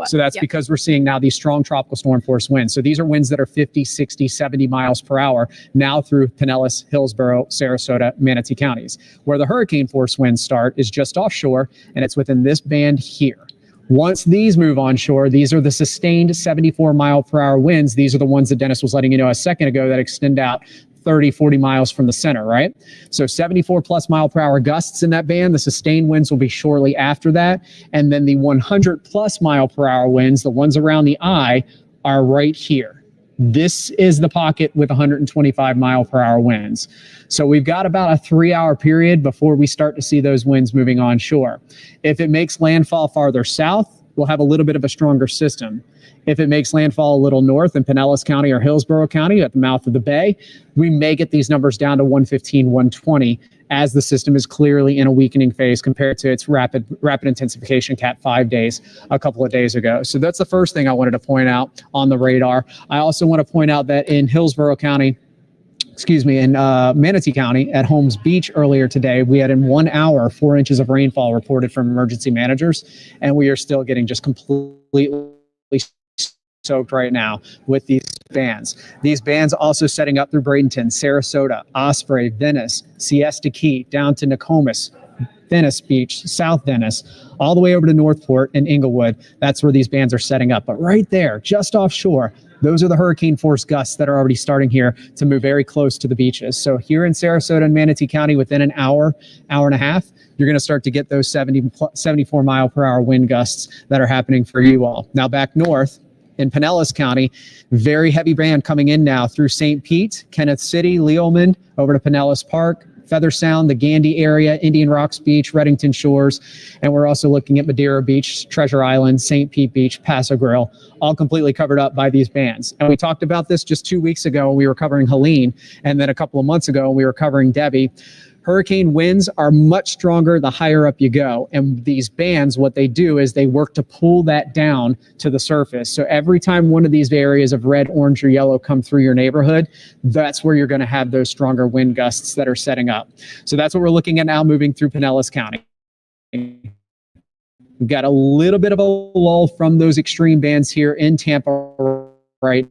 Speaker 1: up.
Speaker 3: So
Speaker 1: that's because we're seeing now these strong tropical storm force winds. So these are winds that are 50, 60, 70 miles per hour now through Pinellas, Hillsborough, Sarasota, Manatee counties. Where the hurricane force winds start is just offshore, and it's within this band here. Once these move onshore, these are the sustained 74 mile per hour winds. These are the ones that Dennis was letting you know a second ago that extend out 30, 40 miles from the center, right? So 74 plus mile per hour gusts in that band. The sustained winds will be shortly after that. And then the 100 plus mile per hour winds, the ones around the eye, are right here. This is the pocket with 125 mile per hour winds. So we've got about a 3-hour period before we start to see those winds moving onshore. If it makes landfall farther south, we'll have a little bit of a stronger system. If it makes landfall a little north in Pinellas County or Hillsborough County at the mouth of the bay, we may get these numbers down to 115, 120 as the system is clearly in a weakening phase compared to its rapid intensification Cat 5 days a couple of days ago. So that's the first thing I wanted to point out on the radar. I also want to point out that in Hillsborough County, in Manatee County at Holmes Beach earlier today, we had in 1 hour 4 inches of rainfall reported from emergency managers, and we are still getting just completely soaked right now with these bands. These bands also setting up through Bradenton, Sarasota, Osprey, Venice, Siesta Key, down to Nokomis, Venice Beach, South Venice, all the way over to Northport and Inglewood. That's where these bands are setting up. But right there, just offshore, those are the hurricane force gusts that are already starting here to move very close to the beaches. So here in Sarasota and Manatee County, within an hour, hour and a half, you're going to start to get those 74 mile per hour wind gusts that are happening for you all. Now back north, in Pinellas County, very heavy band coming in now through St. Pete, Kenneth City, Leoman, over to Pinellas Park, Feather Sound, the Gandy area, Indian Rocks Beach, Reddington Shores, and we're also looking at Madeira Beach, Treasure Island, St. Pete Beach, Paso Grill, all completely covered up by these bands. And we talked about this just 2 weeks ago when we were covering Helene, and then a couple of months ago when we were covering Debbie. Hurricane winds are much stronger the higher up you go. And these bands, what they do is they work to pull that down to the surface. So every time one of these areas of red, orange, or yellow come through your neighborhood, that's where you're going to have those stronger wind gusts that are setting up. So that's what we're looking at now moving through Pinellas County. We've got a little bit of a lull from those extreme bands here in Tampa right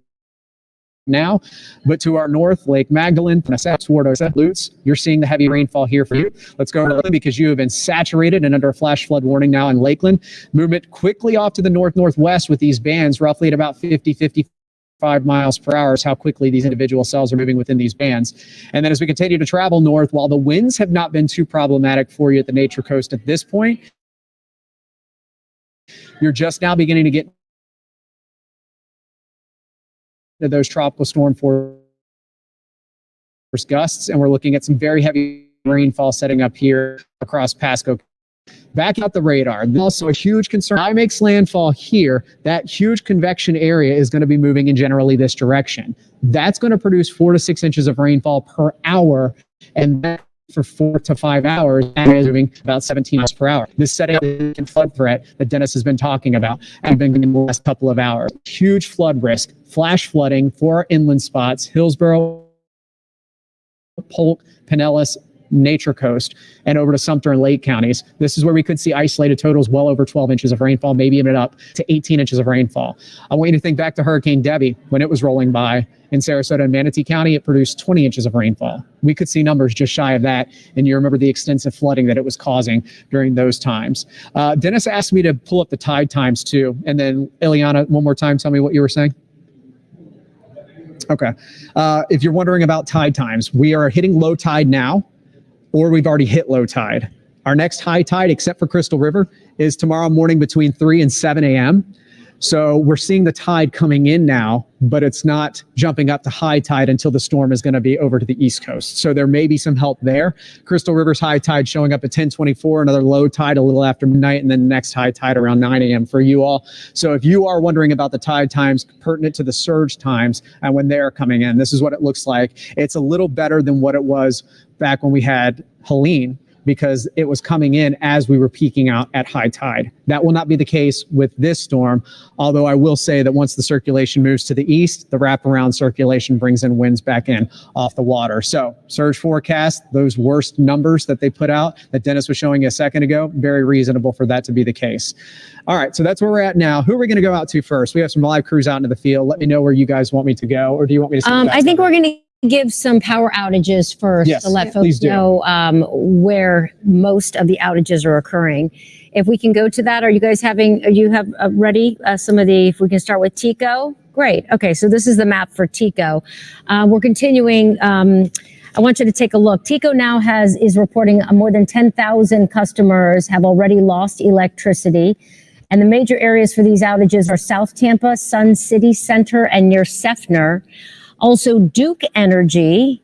Speaker 1: now, but to our north, Lake Magdalene, toward Lutz, you're seeing the heavy rainfall here for you. Let's go to Lakeland because you have been saturated and under a flash flood warning now in Lakeland. Movement quickly off to the north-northwest with these bands, roughly at about 50-55 miles per hour is how quickly these individual cells are moving within these bands. And then as we continue to travel north, while the winds have not been too problematic for you at the Nature Coast at this point, you're just now beginning to get to those tropical storm force gusts, and we're looking at some very heavy rainfall setting up here across Pasco. Back out the radar. Also a huge concern. It makes landfall here. That huge convection area is going to be moving in generally this direction. That's going to produce 4 to 6 inches of rainfall per hour, and that for 4 to 5 hours, and is moving about 17 miles per hour. This setting up the flood threat that Dennis has been talking about and been in the last couple of hours. Huge flood risk, flash flooding for our inland spots, Hillsborough, Polk, Pinellas, Nature Coast, and over to Sumter and Lake counties. This is where we could see isolated totals well over 12 inches of rainfall, maybe even up to 18 inches of rainfall. I want you to think back to Hurricane Debbie. When it was rolling by in Sarasota and Manatee County, it produced 20 inches of rainfall. We could see numbers just shy of that, and you remember the extensive flooding that it was causing during those times. Dennis asked me to pull up the tide times too, and then Ileana, one more time, tell me what you were saying. Okay. If you're wondering about tide times, we are hitting low tide now, or we've already hit low tide. Our next high tide, except for Crystal River, is tomorrow morning between 3 and 7 a.m. So we're seeing the tide coming in now, but it's not jumping up to high tide until the storm is going to be over to the East Coast. So there may be some help there. Crystal River's high tide showing up at 10:24, another low tide a little after midnight, and then next high tide around 9 a.m. for you all. So if you are wondering about the tide times pertinent to the surge times and when they're coming in, this is what it looks like. It's a little better than what it was back when we had Helene, because it was coming in as we were peaking out at high tide. That will not be the case with this storm, although I will say that once the circulation moves to the east, the wraparound circulation brings in winds back in off the water. So surge forecast, those worst numbers that they put out that Dennis was showing you a second ago, very reasonable for that to be the case. All right, so that's where we're at now. Who are we going to go out to first? We have some live crews out into the field. Let me know where you guys want me to go, or do you want me to?
Speaker 2: I think we're going to give some power outages first to let folks know where most of the outages are occurring. If we can go to that, are you guys ready some of the, if we can start with Tico? Great. Okay, so this is the map for Tico. We're continuing. I want you to take a look. Tico now is reporting more than 10,000 customers have already lost electricity. And the major areas for these outages are South Tampa, Sun City Center, and near Seffner. Also, Duke Energy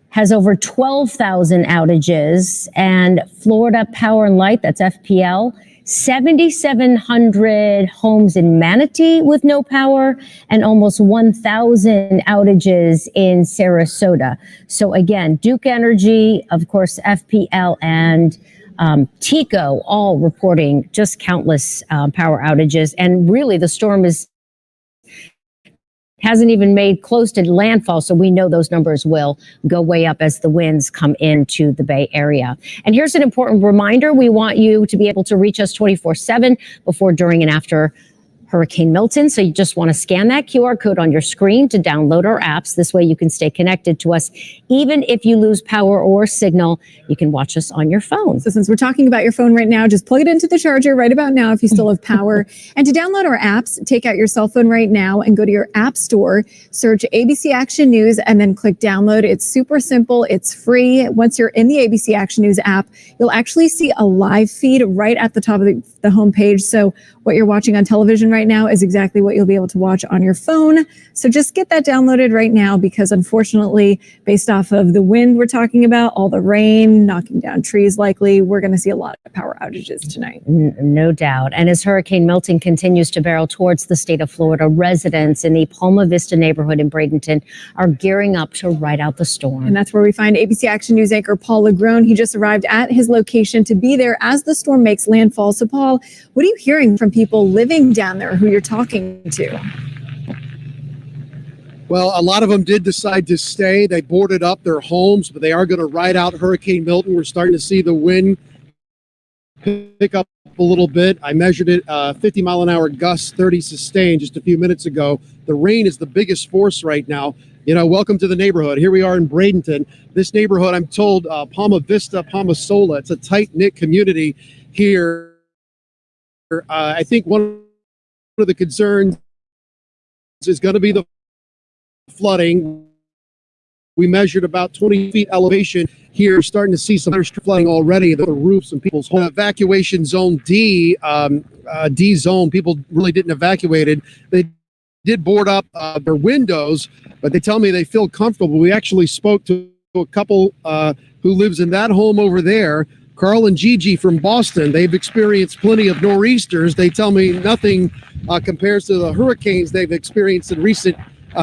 Speaker 2: has over 12,000 outages, and Florida Power and Light, that's FPL, 7,700 homes in Manatee with no power, and almost 1,000 outages in Sarasota. So again, Duke Energy, of course, FPL, and Tico all reporting just countless power outages. And really, the storm hasn't even made close to landfall, so we know those numbers will go way up as the winds come into the Bay Area. And here's an important reminder. We want you to be able to reach us 24/7 before, during, and after Hurricane Milton. So you just want to scan that QR code on your screen to download our apps. This way you can stay connected to us. Even if you lose power or signal, you can watch us on your phone.
Speaker 3: So since we're talking about your phone right now, just plug it into the charger right about now if you still have power. And to download our apps, take out your cell phone right now and go to your app store, search ABC Action News, and then click download. It's super simple. It's free. Once you're in the ABC Action News app, you'll actually see a live feed right at the top of the homepage. So what you're watching on television right now is exactly what you'll be able to watch on your phone. So just get that downloaded right now, because unfortunately, based off of the wind we're talking about, all the rain, knocking down trees likely, we're going to see a lot of power outages tonight.
Speaker 2: No doubt. And as Hurricane Milton continues to barrel towards the state of Florida, residents in the Palma Vista neighborhood in Bradenton are gearing up to ride out the storm.
Speaker 3: And that's where we find ABC Action News anchor Paul Lagrone. He just arrived at his location to be there as the storm makes landfall. So Paul, what are you hearing from people living down there who you're talking to?
Speaker 8: Well, a lot of them did decide to stay. They boarded up their homes, but they are going to ride out Hurricane Milton. We're starting to see the wind pick up a little bit. I measured it 50-mile-an-hour gusts, 30 sustained just a few minutes ago. The rain is the biggest force right now. Welcome to the neighborhood. Here we are in Bradenton. This neighborhood, I'm told, Palma Vista, Palma Sola. It's a tight-knit community here. I think one of the concerns is going to be the flooding. We measured about 20 feet elevation here, starting to see some flooding already. The roofs and people's home. Evacuation zone D, D zone. People really didn't evacuate it. They did board up their windows, but they tell me they feel comfortable. We actually spoke to a couple who lives in that home over there, Carl and Gigi from Boston. They've experienced plenty of nor'easters. They tell me nothing compares to the hurricanes they've experienced in recent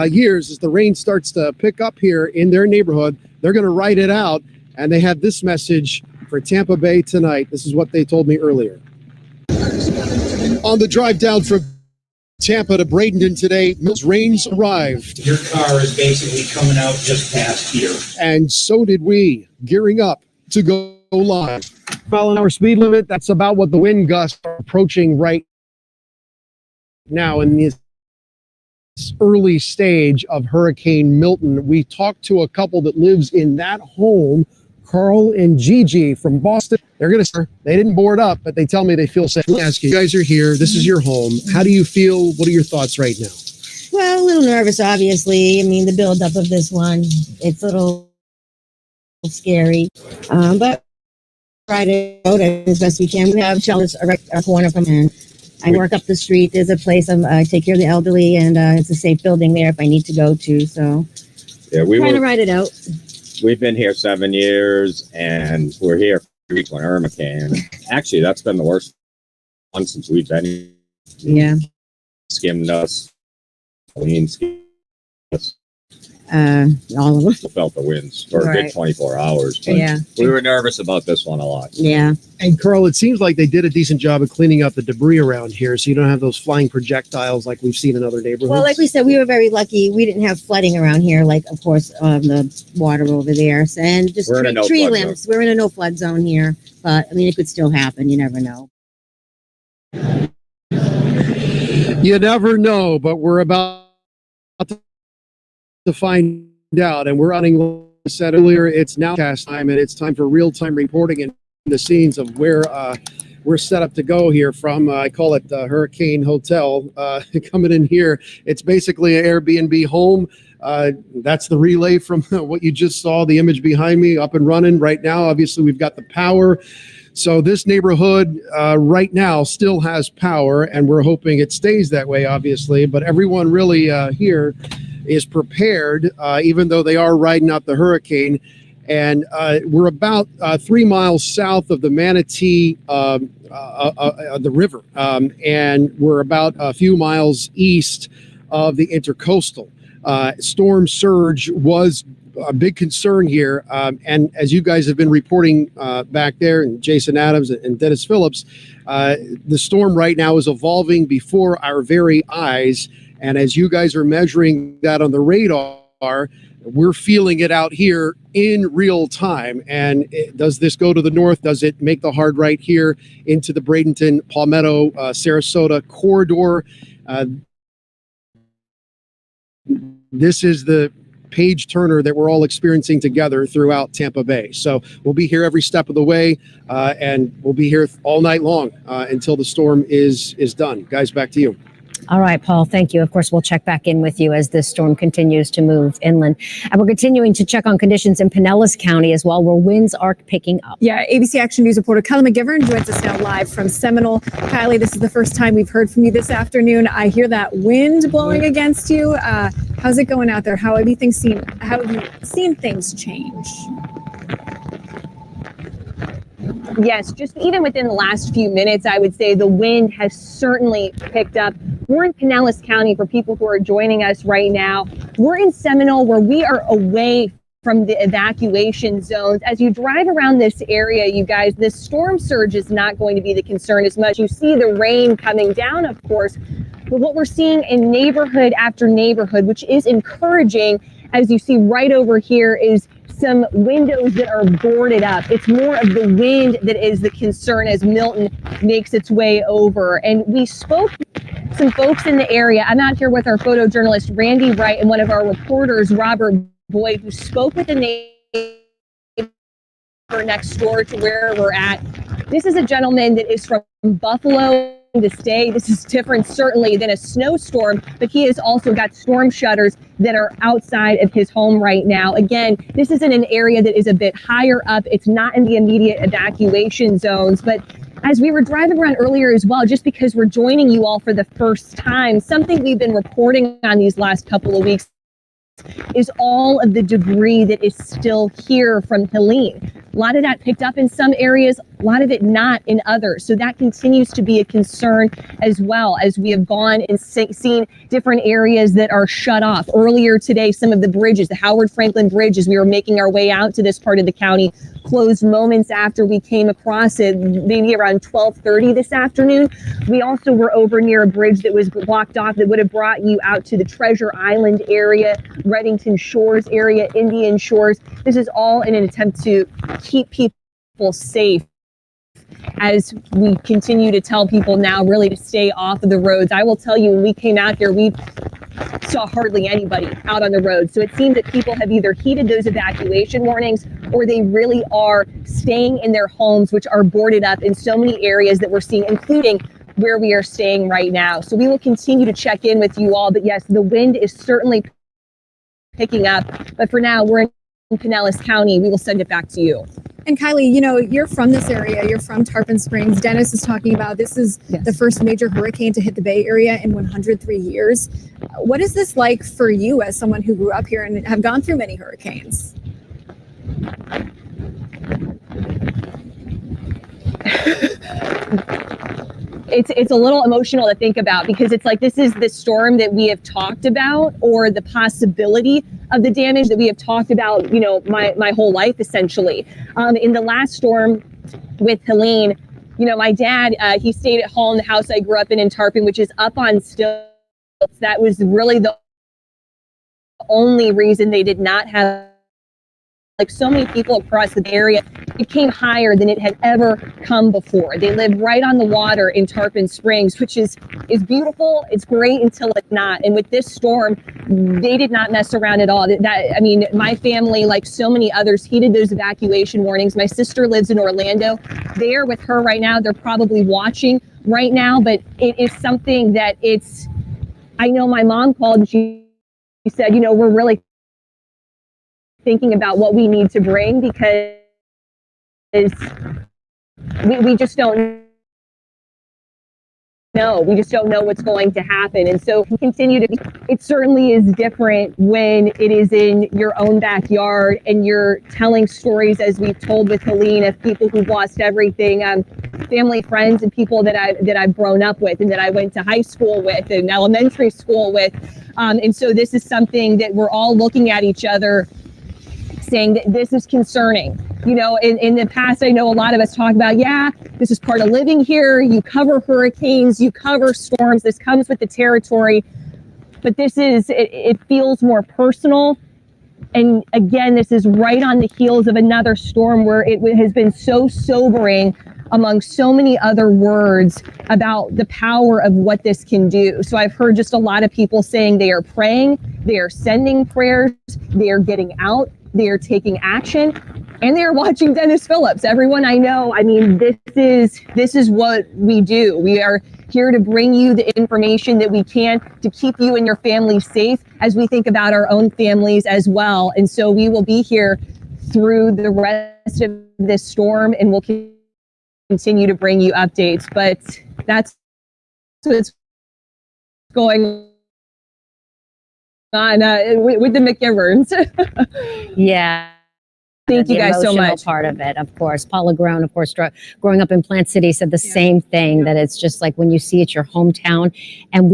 Speaker 8: years. As the rain starts to pick up here in their neighborhood, they're going to ride it out, and they have this message for Tampa Bay tonight. This is what they told me earlier. On the drive down from Tampa to Bradenton today, rains arrived.
Speaker 6: Your car is basically coming out just past here.
Speaker 8: And so did we, gearing up to go live. Mile-an-hour speed limit, that's about what the wind gusts are approaching right now in this early stage of Hurricane Milton. We talked to a couple that lives in that home, Carl and Gigi from Boston. They didn't board up, but they tell me they feel safe. Let me ask you, guys are here. This is your home. How do you feel? What are your thoughts right now?
Speaker 9: Well, a little nervous, obviously. I mean, the buildup of this one, it's a little scary. But try to go as best we can. We have shelters around our corner from here. I work up the street. There's a place I take care of the elderly, and it's a safe building there if I need to go to. So
Speaker 10: yeah,
Speaker 9: trying to ride it out.
Speaker 10: We've been here 7 years, and we're here for weeks when Irma came. Actually, that's been the worst one since we've been here.
Speaker 9: Yeah.
Speaker 10: Skimmed us. Lean skimmed us.
Speaker 9: All of us.
Speaker 10: Felt the winds for a good 24 hours. But
Speaker 9: yeah.
Speaker 10: We were nervous about this one a lot.
Speaker 9: Yeah.
Speaker 8: And Carl, it seems like they did a decent job of cleaning up the debris around here, so you don't have those flying projectiles like we've seen in other neighborhoods.
Speaker 9: Well, like we said, we were very lucky. We didn't have flooding around here, like, of course, the water over there. And just tree limbs. We're in a no flood zone here. But, I mean, it could still happen. You never know.
Speaker 8: You never know, but we're about to find out. And we're running, like I said earlier, it's now cast time, and it's time for real-time reporting and the scenes of where we're set up to go here from, I call it the Hurricane Hotel, coming in here. It's basically an Airbnb home. That's the relay from what you just saw, the image behind me, up and running right now. Obviously, we've got the power. So this neighborhood right now still has power, and we're hoping it stays that way, obviously. But everyone really here is prepared, even though they are riding out the hurricane. And we're about 3 miles south of the Manatee, the river, and we're about a few miles east of the Intercoastal. Storm surge was a big concern here, and as you guys have been reporting back there, and Jason Adams and Dennis Phillips, the storm right now is evolving before our very eyes, and as you guys are measuring that on the radar, we're feeling it out here in real time. And does this go to the north? Does it make the hard right here into the Bradenton, Palmetto, Sarasota corridor? This is the page turner that we're all experiencing together throughout Tampa Bay. So we'll be here every step of the way, and we'll be here all night long until the storm is done. Guys, back to you.
Speaker 2: All right, Paul, thank you. Of course, we'll check back in with you as this storm continues to move inland. And we're continuing to check on conditions in Pinellas County as well, where winds are picking up.
Speaker 3: Yeah, ABC Action News reporter Kylie McGivern joins us now live from Seminole. Kylie, this is the first time we've heard from you this afternoon. I hear that wind blowing against you. How's it going out there? How have you seen things change?
Speaker 11: Yes, just even within the last few minutes, I would say the wind has certainly picked up. We're in Pinellas County for people who are joining us right now. We're in Seminole, where we are away from the evacuation zones. As you drive around this area, you guys, this storm surge is not going to be the concern as much. You see the rain coming down, of course, but what we're seeing in neighborhood after neighborhood, which is encouraging, as you see right over here, is some windows that are boarded up. It's more of the wind that is the concern as Milton makes its way over. And we spoke to some folks in the area. I'm out here with our photojournalist, Randy Wright, and one of our reporters, Robert Boyd, who spoke with the neighbor next door to where we're at. This is a gentleman that is from Buffalo to stay. This is different certainly than a snowstorm, but he has also got storm shutters that are outside of his home right now. Again, this is in an area that is a bit higher up. It's not in the immediate evacuation zones, but as we were driving around earlier as well, just because we're joining you all for the first time, something we've been reporting on these last couple of weeks is all of the debris that is still here from Helene. A lot of that picked up in some areas, a lot of it not in others. So that continues to be a concern as well, as we have gone and seen different areas that are shut off. Earlier today, some of the bridges, the Howard Franklin Bridge, as we were making our way out to this part of the county, closed moments after we came across it, maybe around 12:30 this afternoon. We also were over near a bridge that was blocked off that would have brought you out to the Treasure Island area, Reddington Shores area, Indian Shores. This is all in an attempt to keep people safe as we continue to tell people now really to stay off of the roads. I will tell you, when we came out here, we saw hardly anybody out on the road. So it seems that people have either heeded those evacuation warnings or they really are staying in their homes, which are boarded up in so many areas that we're seeing, including where we are staying right now. So we will continue to check in with you all. But yes, the wind is certainly picking up. But for now, we're in Pinellas County. We will send it back to you.
Speaker 3: And Kylie, you know, you're from this area. You're from Tarpon Springs. Dennis is talking about this is the first major hurricane to hit the Bay Area in 103 years. What is this like for you as someone who grew up here and have gone through many hurricanes?
Speaker 11: It's a little emotional to think about, because it's like this is the storm that we have talked about, or the possibility of the damage that we have talked about, you know, my whole life essentially. In the last storm with Helene, you know, my dad, he stayed at home, the house I grew up in Tarpon, which is up on stilts. That was really the only reason they did not have, like so many people across the area, it came higher than it had ever come before. They live right on the water in Tarpon Springs, which is beautiful. It's great until it's not. And with this storm, they did not mess around at all. I mean, my family, like so many others, heeded those evacuation warnings. My sister lives in Orlando. They are with her right now. They're probably watching right now, but it is something that I know my mom called and she said, you know, we're really thinking about what we need to bring, because we just don't know. We just don't know what's going to happen. And so we continue to, it certainly is different when it is in your own backyard and you're telling stories, as we've told with Helene, of people who've lost everything, family, friends, and people that I've grown up with and that I went to high school with and elementary school with. And so this is something that we're all looking at each other saying that this is concerning. You know, in the past, I know a lot of us talk about, yeah, this is part of living here. You cover hurricanes, you cover storms. This comes with the territory. But this is, it feels more personal. And again, this is right on the heels of another storm where it has been so sobering, among so many other words, about the power of what this can do. So I've heard just a lot of people saying they are praying, they are sending prayers, they are getting out, they are taking action, and they're watching Dennis Phillips. Everyone I know, I mean, this is what we do. We are here to bring you the information that we can to keep you and your family safe as we think about our own families as well. And so we will be here through the rest of this storm, and we'll continue to bring you updates. But that's what's going on with the McGiverns.
Speaker 2: Yeah.
Speaker 11: Thank you guys so much.
Speaker 2: Part of it, of course. Paula Grown, of course, growing up in Plant City, said the same thing, that it's just like when you see it, your hometown. And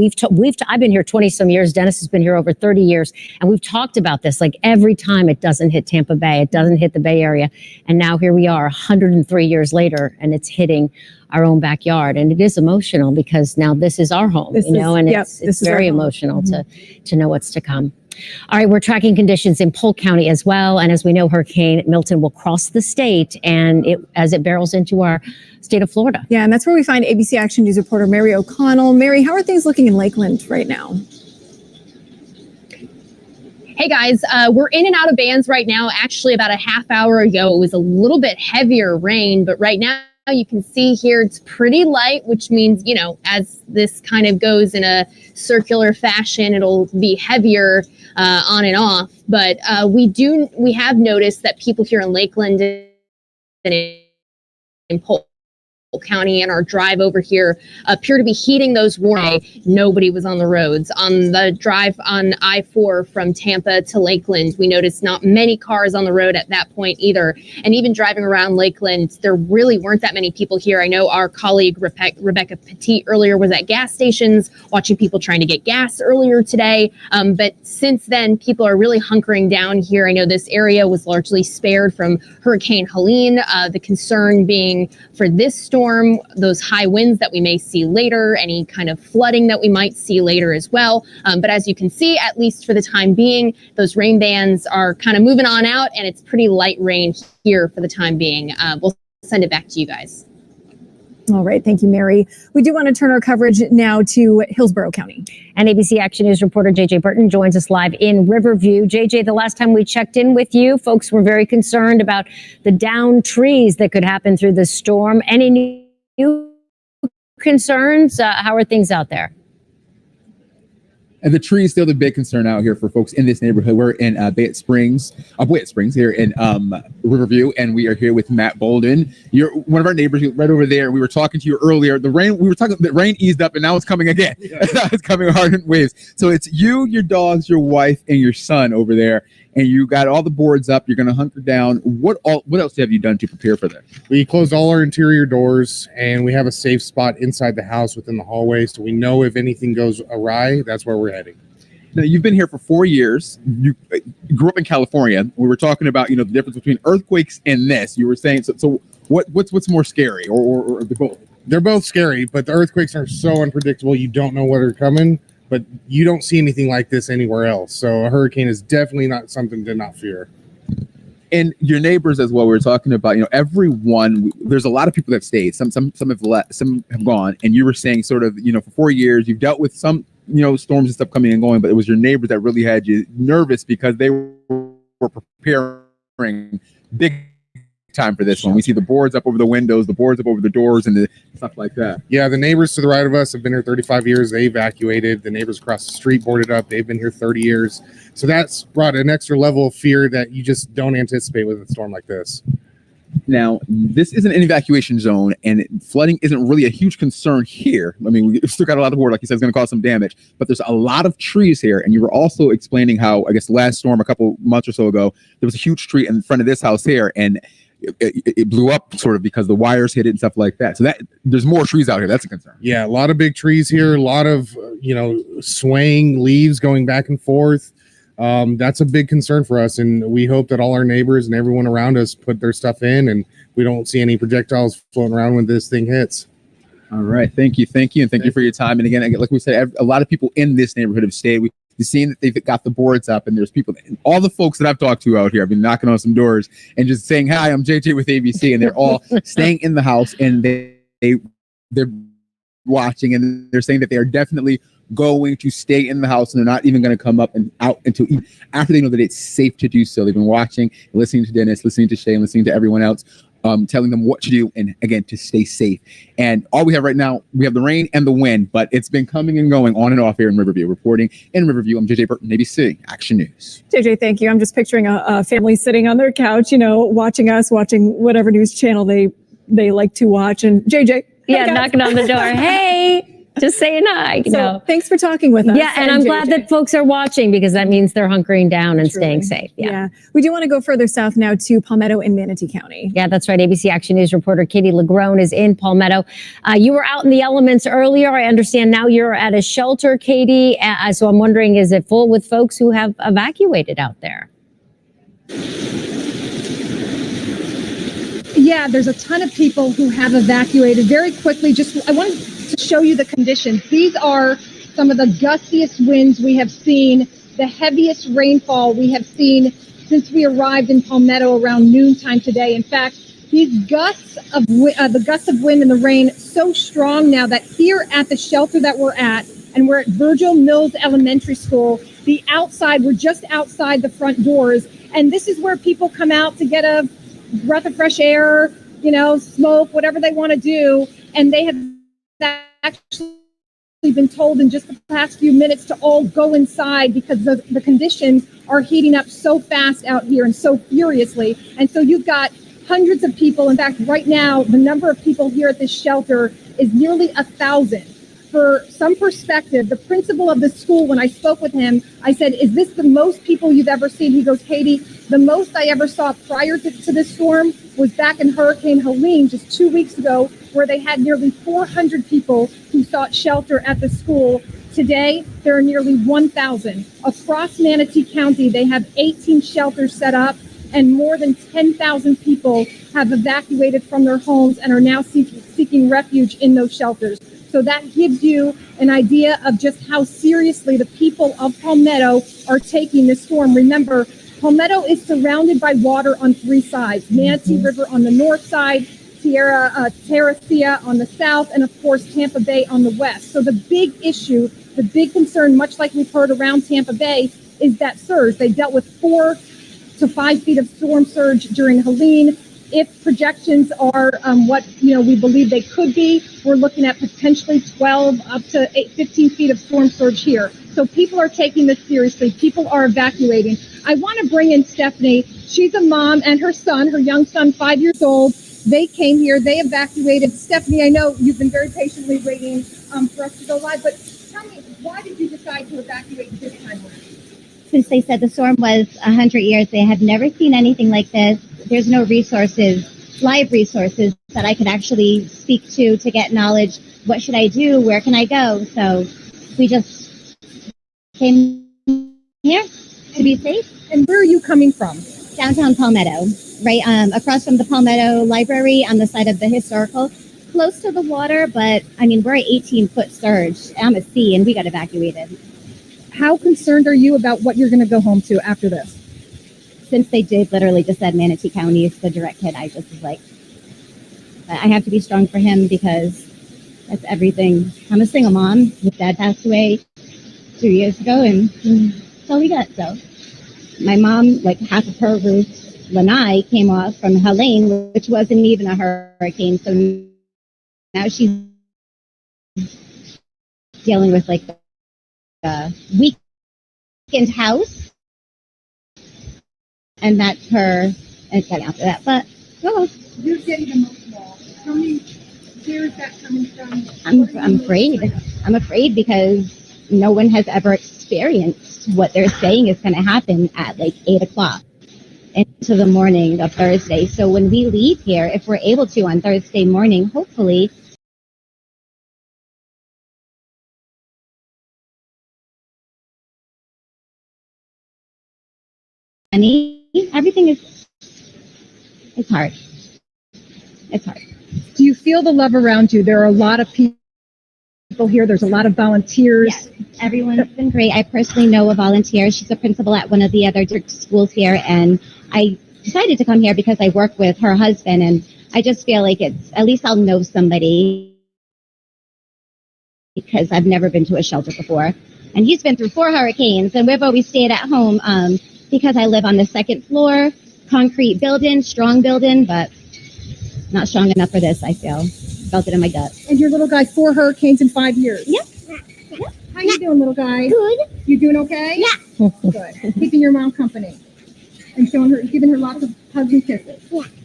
Speaker 2: I've been here 20 some years. Dennis has been here over 30 years. And we've talked about this, like every time it doesn't hit Tampa Bay, it doesn't hit the Bay Area. And now here we are 103 years later, and it's hitting our own backyard. And it is emotional because now this is our home, and it's very emotional to know what's to come. All right, we're tracking conditions in Polk County as well. And as we know, Hurricane Milton will cross the state and as it barrels into our state of Florida.
Speaker 3: Yeah, and that's where we find ABC Action News reporter Mary O'Connell. Mary, how are things looking in Lakeland right now?
Speaker 11: Hey guys, we're in and out of bands right now. Actually, about a half hour ago, it was a little bit heavier rain, but right now you can see here it's pretty light, which means, you know, as this kind of goes in a circular fashion, it'll be heavier on and off. But we have noticed that people here in Lakeland and in Polk County and our drive over here appear to be heeding those warnings. Nobody was on the roads. On the drive on I-4 from Tampa to Lakeland, we noticed not many cars on the road at that point either. And even driving around Lakeland, there really weren't that many people here. I know our colleague Rebecca Petit earlier was at gas stations watching people trying to get gas earlier today. But since then, people are really hunkering down here. I know this area was largely spared from Hurricane Helene, the concern being for this storm, those high winds that we may see later, any kind of flooding that we might see later as well. But as you can see, at least for the time being, those rain bands are kind of moving on out and it's pretty light rain here for the time being. We'll send it back to you guys.
Speaker 3: All right. Thank you, Mary. We do want to turn our coverage now to Hillsborough County.
Speaker 2: And ABC Action News reporter JJ Burton joins us live in Riverview. JJ, the last time we checked in with you, folks were very concerned about the downed trees that could happen through the storm. Any new concerns? How are things out there?
Speaker 12: And the tree is still the big concern out here for folks in this neighborhood. We're in Bayett Springs here in Riverview, and we are here with Matt Bolden. You're one of our neighbors right over there. We were talking to you earlier. The rain eased up, and now it's coming again. Yeah. It's coming hard in waves. So it's you, your dogs, your wife, and your son over there, and you got all the boards up. You're going to hunker down. What else have you done to prepare for that?
Speaker 13: We closed all our interior doors, and we have a safe spot inside the house within the hallway, so we know if anything goes awry, that's where we're heading.
Speaker 12: Now, you've been here for 4 years. You grew up in California. We were talking about, the difference between earthquakes and this. You were saying, so what's more scary, or the both?
Speaker 13: They're both scary, but the earthquakes are so unpredictable. You don't know what are coming, but you don't see anything like this anywhere else. So a hurricane is definitely not something to not fear.
Speaker 12: And your neighbors as well. We were talking about, everyone. There's a lot of people that stayed. Some have left, some have gone. And you were saying, sort of, for 4 years, you've dealt with some, storms and stuff coming and going. But it was your neighbors that really had you nervous because they were preparing big time for this one. We see the boards up over the windows, the boards up over the doors, and the stuff like that.
Speaker 13: Yeah, the neighbors to the right of us have been here 35 years. They evacuated. The neighbors across the street boarded up. They've been here 30 years. So that's brought an extra level of fear that you just don't anticipate with a storm like this.
Speaker 12: Now, this isn't an evacuation zone, and flooding isn't really a huge concern here. I mean, we've still got a lot of water, like you said, it's going to cause some damage, but there's a lot of trees here. And you were also explaining how, I guess, last storm a couple months or so ago, there was a huge tree in front of this house here, and it blew up sort of because the wires hit it and stuff like that. So that there's more trees out here. That's a concern.
Speaker 13: Yeah, a lot of big trees here, a lot of, swaying leaves going back and forth. That's a big concern for us, and we hope that all our neighbors and everyone around us put their stuff in, and we don't see any projectiles floating around when this thing hits.
Speaker 12: All right, thank you, and thank you for your time. And again, like we said, a lot of people in this neighborhood have stayed. We've seen that they've got the boards up, and there's people, all the folks that I've talked to out here. I've been knocking on some doors and just saying, "Hi, I'm JJ with ABC," and they're all staying in the house, and they're watching, and they're saying that they are definitely going to stay in the house, and they're not even going to come up and out until after they know that it's safe to do so. They've been watching, listening to Dennis, listening to Shane, listening to everyone else, telling them what to do, and again, to stay safe. And all we have right now, we have the rain and the wind, but it's been coming and going on and off here in Riverview. Reporting in Riverview, I'm JJ Burton, ABC Action News.
Speaker 3: JJ, thank you. I'm just picturing a family sitting on their couch, watching whatever news channel they like to watch. And JJ,
Speaker 2: yeah, knocking on the door. Hey. Just saying hi.
Speaker 3: So thanks for talking with us.
Speaker 2: Yeah, and I'm glad that folks are watching because that means they're hunkering down and staying safe.
Speaker 3: Yeah. We do want to go further south now to Palmetto in Manatee County.
Speaker 2: Yeah, that's right. ABC Action News reporter Katie Legrone is in Palmetto. You were out in the elements earlier. I understand now you're at a shelter, Katie. So I'm wondering, is it full with folks who have evacuated out there?
Speaker 14: Yeah, there's a ton of people who have evacuated very quickly. I wanted to show you the conditions. These are some of the gustiest winds we have seen. the heaviest rainfall we have seen since we arrived in Palmetto around noontime today. In fact, these gusts of the gusts of wind and the rain so strong now that here at the shelter that we're at, and we're at Virgil Mills Elementary School, the outside, we're just outside the front doors, and this is where people come out to get a breath of fresh air, you know, smoke, whatever they want to do, and they have actually been told in just the past few minutes to all go inside because the conditions are heating up so fast out here and so furiously. And so you've got hundreds of people. In fact, right now, the number of people here at this shelter is nearly 1,000. For some perspective, the principal of the school, when I spoke with him, I said, is this the most people you've ever seen? He goes, Katie, the most I ever saw prior to this storm was back in Hurricane Helene just 2 weeks ago, where they had nearly 400 people who sought shelter at the school. Today, there are nearly 1,000. Across Manatee County, they have 18 shelters set up, and more than 10,000 people have evacuated from their homes and are now seeking refuge in those shelters. So that gives you an idea of just how seriously the people of Palmetto are taking this storm. Remember, Palmetto is surrounded by water on 3 sides. Manatee River on the north side, Terracea on the south, and of course Tampa Bay on the west. So the big issue, the big concern, much like we've heard around Tampa Bay, is that surge. They dealt with 4 to 5 feet of storm surge during Helene. If projections are what we believe they could be, we're looking at potentially 12 up to 15 feet of storm surge here. So people are taking this seriously. People are evacuating. I want to bring in Stephanie. She's a mom, and her son, her young son, 5 years old. They came here. They evacuated. Stephanie, I know you've been very patiently waiting for us to go live, but tell me, why did you decide to evacuate this time around?
Speaker 15: Since they said the storm was 100 years, they had never seen anything like this. There's no resources, live resources that I could actually speak to get knowledge. What should I do? Where can I go? So we just came here to be safe.
Speaker 14: And where are you coming from?
Speaker 15: Downtown Palmetto, right across from the Palmetto Library on the side of the historical. Close to the water, but I mean, we're an 18-foot surge. I'm a C, and we got evacuated.
Speaker 14: How concerned are you about what you're going to go home to after this?
Speaker 15: Since they did literally just said Manatee County is the direct hit, I just was like, I have to be strong for him because that's everything. I'm a single mom. His dad passed away 2 years ago, and that's all we got. So my mom, like half of her roof, lanai, came off from Helene, which wasn't even a hurricane. So now she's dealing with like a weekend house. And that's her, and getting after that. But
Speaker 14: You're getting emotional. Tell me, where is that coming from?
Speaker 15: I'm afraid. I'm afraid because no one has ever experienced what they're saying is going to happen at like 8 o'clock into the morning of Thursday. So when we leave here, if we're able to on Thursday morning, hopefully. Everything is, it's hard. It's hard.
Speaker 14: Do you feel the love around you? There are a lot of people here. There's a lot of volunteers.
Speaker 15: Yes, everyone's been great. I personally know a volunteer. She's a principal at one of the other schools here, and I decided to come here because I work with her husband, and I just feel like it's, at least I'll know somebody because I've never been to a shelter before. And he's been through 4 hurricanes, and we've always stayed at home because I live on the 2nd floor, concrete building, strong building, but not strong enough for this, I feel. Felt it in my gut.
Speaker 14: And your little guy, 4 hurricanes in 5 years.
Speaker 15: Yep.
Speaker 14: How you doing, little guy?
Speaker 15: Good.
Speaker 14: You doing okay?
Speaker 15: Yeah.
Speaker 14: Good. Keeping your mom company and showing her, giving her lots of hugs and kisses.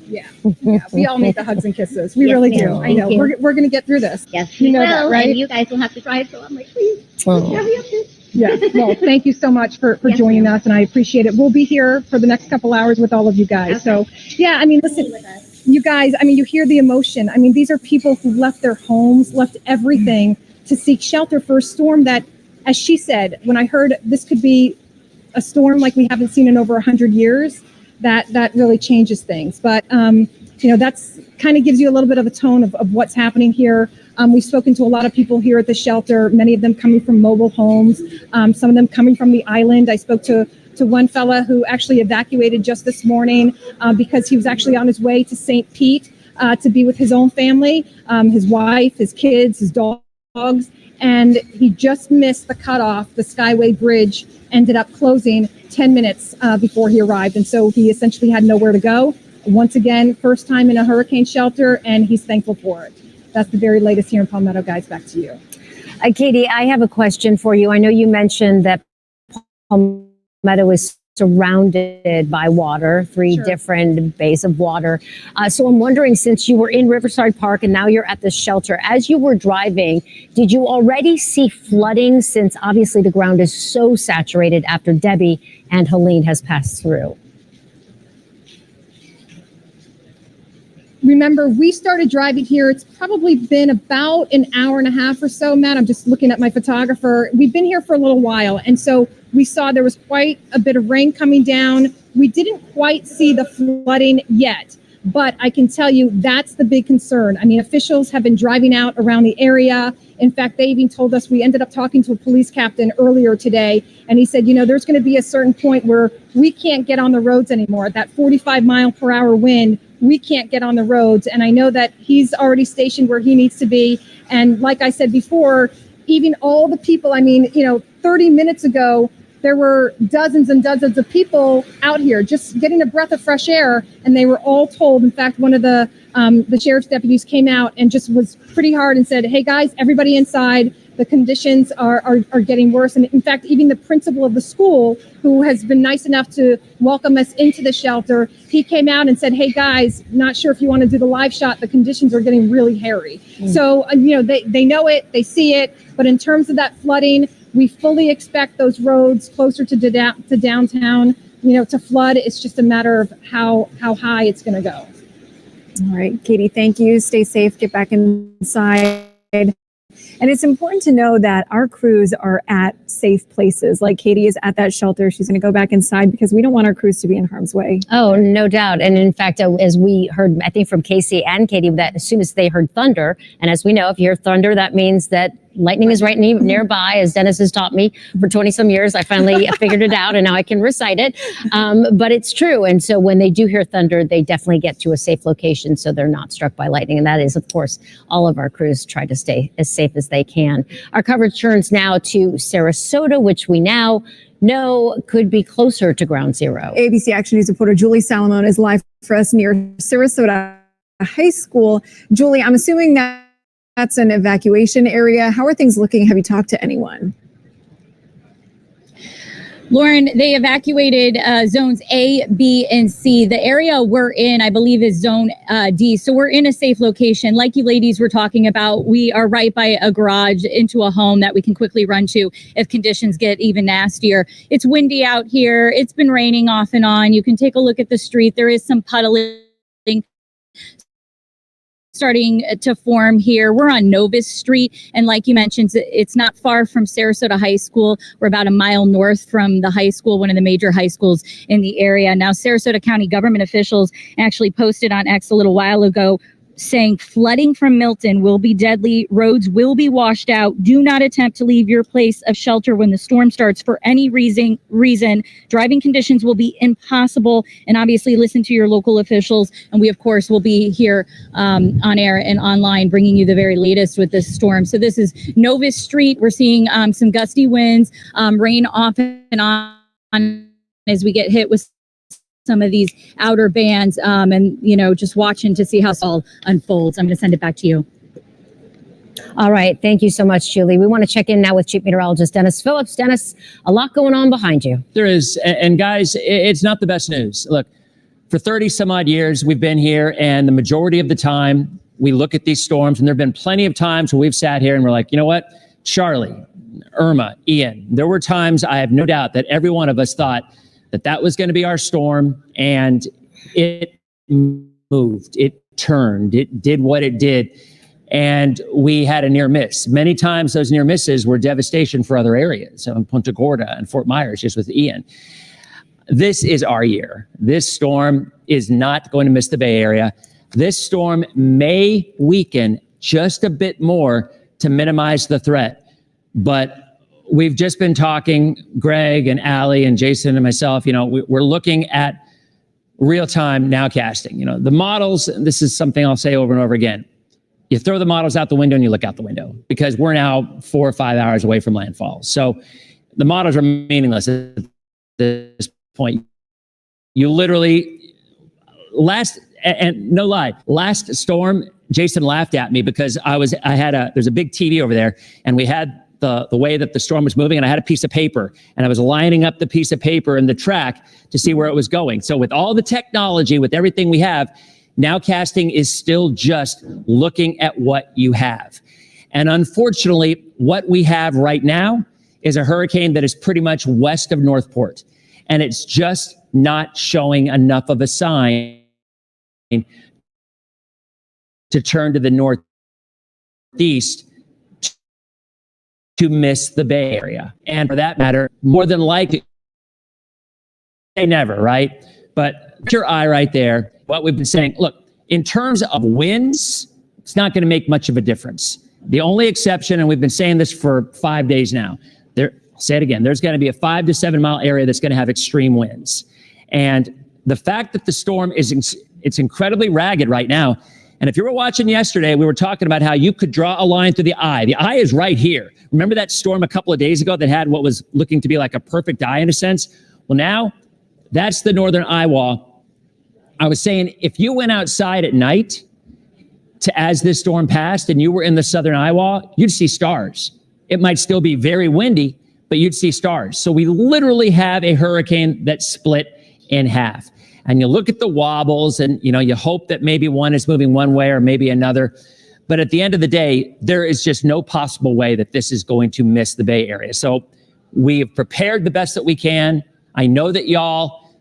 Speaker 15: Yeah.
Speaker 14: Yeah. We all need the hugs and kisses. We
Speaker 15: Yes,
Speaker 14: really
Speaker 15: ma'am.
Speaker 14: do. I
Speaker 15: Thank
Speaker 14: know.
Speaker 15: you.
Speaker 14: We're going to get through this.
Speaker 15: Yes,
Speaker 14: You
Speaker 15: we
Speaker 14: know
Speaker 15: will,
Speaker 14: that, right?
Speaker 15: and you guys will have to drive, so I'm like, please, hurry up.
Speaker 14: Yeah. Well, thank you so much for
Speaker 15: Yes,
Speaker 14: joining
Speaker 15: ma'am.
Speaker 14: us, and I appreciate it. We'll be here for the next couple hours with all of you guys. So, yeah, I mean, listen, you guys, I mean, you hear the emotion. I mean, these are people who left their homes, left everything to seek shelter for a storm that, as she said, when I heard this could be a storm like we haven't seen in over 100 years, that really changes things. But, that's kind of gives you a little bit of a tone of what's happening here. We've spoken to a lot of people here at the shelter, many of them coming from mobile homes, some of them coming from the island. I spoke to one fella who actually evacuated just this morning because he was actually on his way to St. Pete to be with his own family, his wife, his kids, his dogs, and he just missed the cutoff. The Skyway Bridge ended up closing 10 minutes before he arrived, and so he essentially had nowhere to go. Once again, first time in a hurricane shelter, and he's thankful for it. That's the very latest here in Palmetto, guys. Back to you.
Speaker 2: Katie, I have a question for you. I know you mentioned that Palmetto is surrounded by water, three different bays of water. So I'm wondering, since you were in Riverside Park and now you're at the shelter, as you were driving, did you already see flooding, since obviously the ground is so saturated after Debbie and Helene has passed through?
Speaker 14: Remember, we started driving here. It's probably been about an hour and a half or so, Matt. I'm just looking at my photographer. We've been here for a little while. And so we saw there was quite a bit of rain coming down. We didn't quite see the flooding yet, but I can tell you that's the big concern. I mean, officials have been driving out around the area. In fact, they even told us, we ended up talking to a police captain earlier today, and he said, you know, there's going to be a certain point where we can't get on the roads anymore. That 45-mile-per-hour wind, we can't get on the roads. And I know that he's already stationed where he needs to be. And like I said before, even all the people, I mean, 30 minutes ago, there were dozens and dozens of people out here just getting a breath of fresh air. And they were all told, in fact, one of the sheriff's deputies came out and just was pretty hard and said, hey, guys, everybody inside. The conditions are getting worse. And in fact, even the principal of the school, who has been nice enough to welcome us into the shelter, he came out and said, hey, guys, not sure if you want to do the live shot. The conditions are getting really hairy. So, they know it, they see it. But in terms of that flooding, we fully expect those roads closer to downtown, to flood. It's just a matter of how high it's going to go.
Speaker 3: All right, Katie, thank you. Stay safe. Get back inside. And it's important to know that our crews are at safe places. Like Katie is at that shelter. She's going to go back inside because we don't want our crews to be in harm's way.
Speaker 2: Oh, no doubt. And in fact, as we heard, I think from Casey and Katie, that as soon as they heard thunder, and as we know, if you hear thunder, that means that lightning is right nearby, as Dennis has taught me for 20 some years. I finally figured it out and now I can recite it. But it's true. And so when they do hear thunder, they definitely get to a safe location so they're not struck by lightning. And that is, of course, all of our crews try to stay as safe as they can. Our coverage turns now to Sarasota, which we now know could be closer to ground zero.
Speaker 3: ABC Action News reporter Julie Salamone is live for us near Sarasota High School. Julie, I'm assuming that's an evacuation area. How are things looking? Have you talked to anyone?
Speaker 16: Lauren, they evacuated zones A, B, and C. The area we're in, I believe, is zone D. So we're in a safe location. Like you ladies were talking about, we are right by a garage into a home that we can quickly run to if conditions get even nastier. It's windy out here. It's been raining off and on. You can take a look at the street. There is some puddling starting to form here. We're on Novus Street, and like you mentioned, it's not far from Sarasota High School. We're about a mile north from the high school, one of the major high schools in the area. Now, Sarasota County government officials actually posted on X a little while ago saying flooding from Milton will be deadly. Roads will be washed out. Do not attempt to leave your place of shelter when the storm starts for any reason. Driving conditions will be impossible. And obviously listen to your local officials. And we, of course, will be here on air and online bringing you the very latest with this storm. So this is Novus Street. We're seeing some gusty winds, rain off and on as we get hit with some of these outer bands, and just watching to see how this all unfolds. I'm going to send it back to you.
Speaker 2: All right. Thank you so much, Julie. We want to check in now with Chief Meteorologist Dennis Phillips. Dennis, a lot going on behind you.
Speaker 7: There is. And guys, it's not the best news. Look, for 30 some odd years, we've been here, and the majority of the time we look at these storms, and there have been plenty of times where we've sat here and we're like, you know what? Charlie, Irma, Ian. There were times, I have no doubt, that every one of us thought that was going to be our storm, and it moved, it turned, it did what it did, and we had a near miss. Many times those near misses were devastation for other areas, so in Punta Gorda and Fort Myers, just with Ian. This is our year. This storm is not going to miss the Bay Area. This storm may weaken just a bit more to minimize the threat. But we've just been talking, Greg and Allie and Jason and myself, we're looking at real-time nowcasting. The models, and this is something I'll say over and over again, you throw the models out the window and you look out the window because we're now 4 or 5 hours away from landfall. So the models are meaningless at this point. You literally, last storm, Jason laughed at me because there's a big TV over there, and we had the way that the storm was moving, and I had a piece of paper, and I was lining up the piece of paper and the track to see where it was going. So with all the technology, with everything we have, nowcasting is still just looking at what you have. And unfortunately, what we have right now is a hurricane that is pretty much west of Northport, and it's just not showing enough of a sign to turn to the northeast to miss the Bay Area. And for that matter, more than likely, they never, right? But your eye right there, what we've been saying, look, in terms of winds, it's not going to make much of a difference. The only exception, and we've been saying this for 5 days now, I'll say it again, there's going to be a 5 to 7 mile area that's going to have extreme winds. And the fact that the storm it's incredibly ragged right now. And if you were watching yesterday, we were talking about how you could draw a line through the eye. The eye is right here. Remember that storm a couple of days ago that had what was looking to be like a perfect eye in a sense? Well, now that's the northern eye wall. I was saying, if you went outside at night as this storm passed and you were in the southern eye wall, you'd see stars. It might still be very windy, but you'd see stars. So we literally have a hurricane that's split in half. And you look at the wobbles and, you hope that maybe one is moving one way or maybe another. But at the end of the day, there is just no possible way that this is going to miss the Bay Area. So we've prepared the best that we can. I know that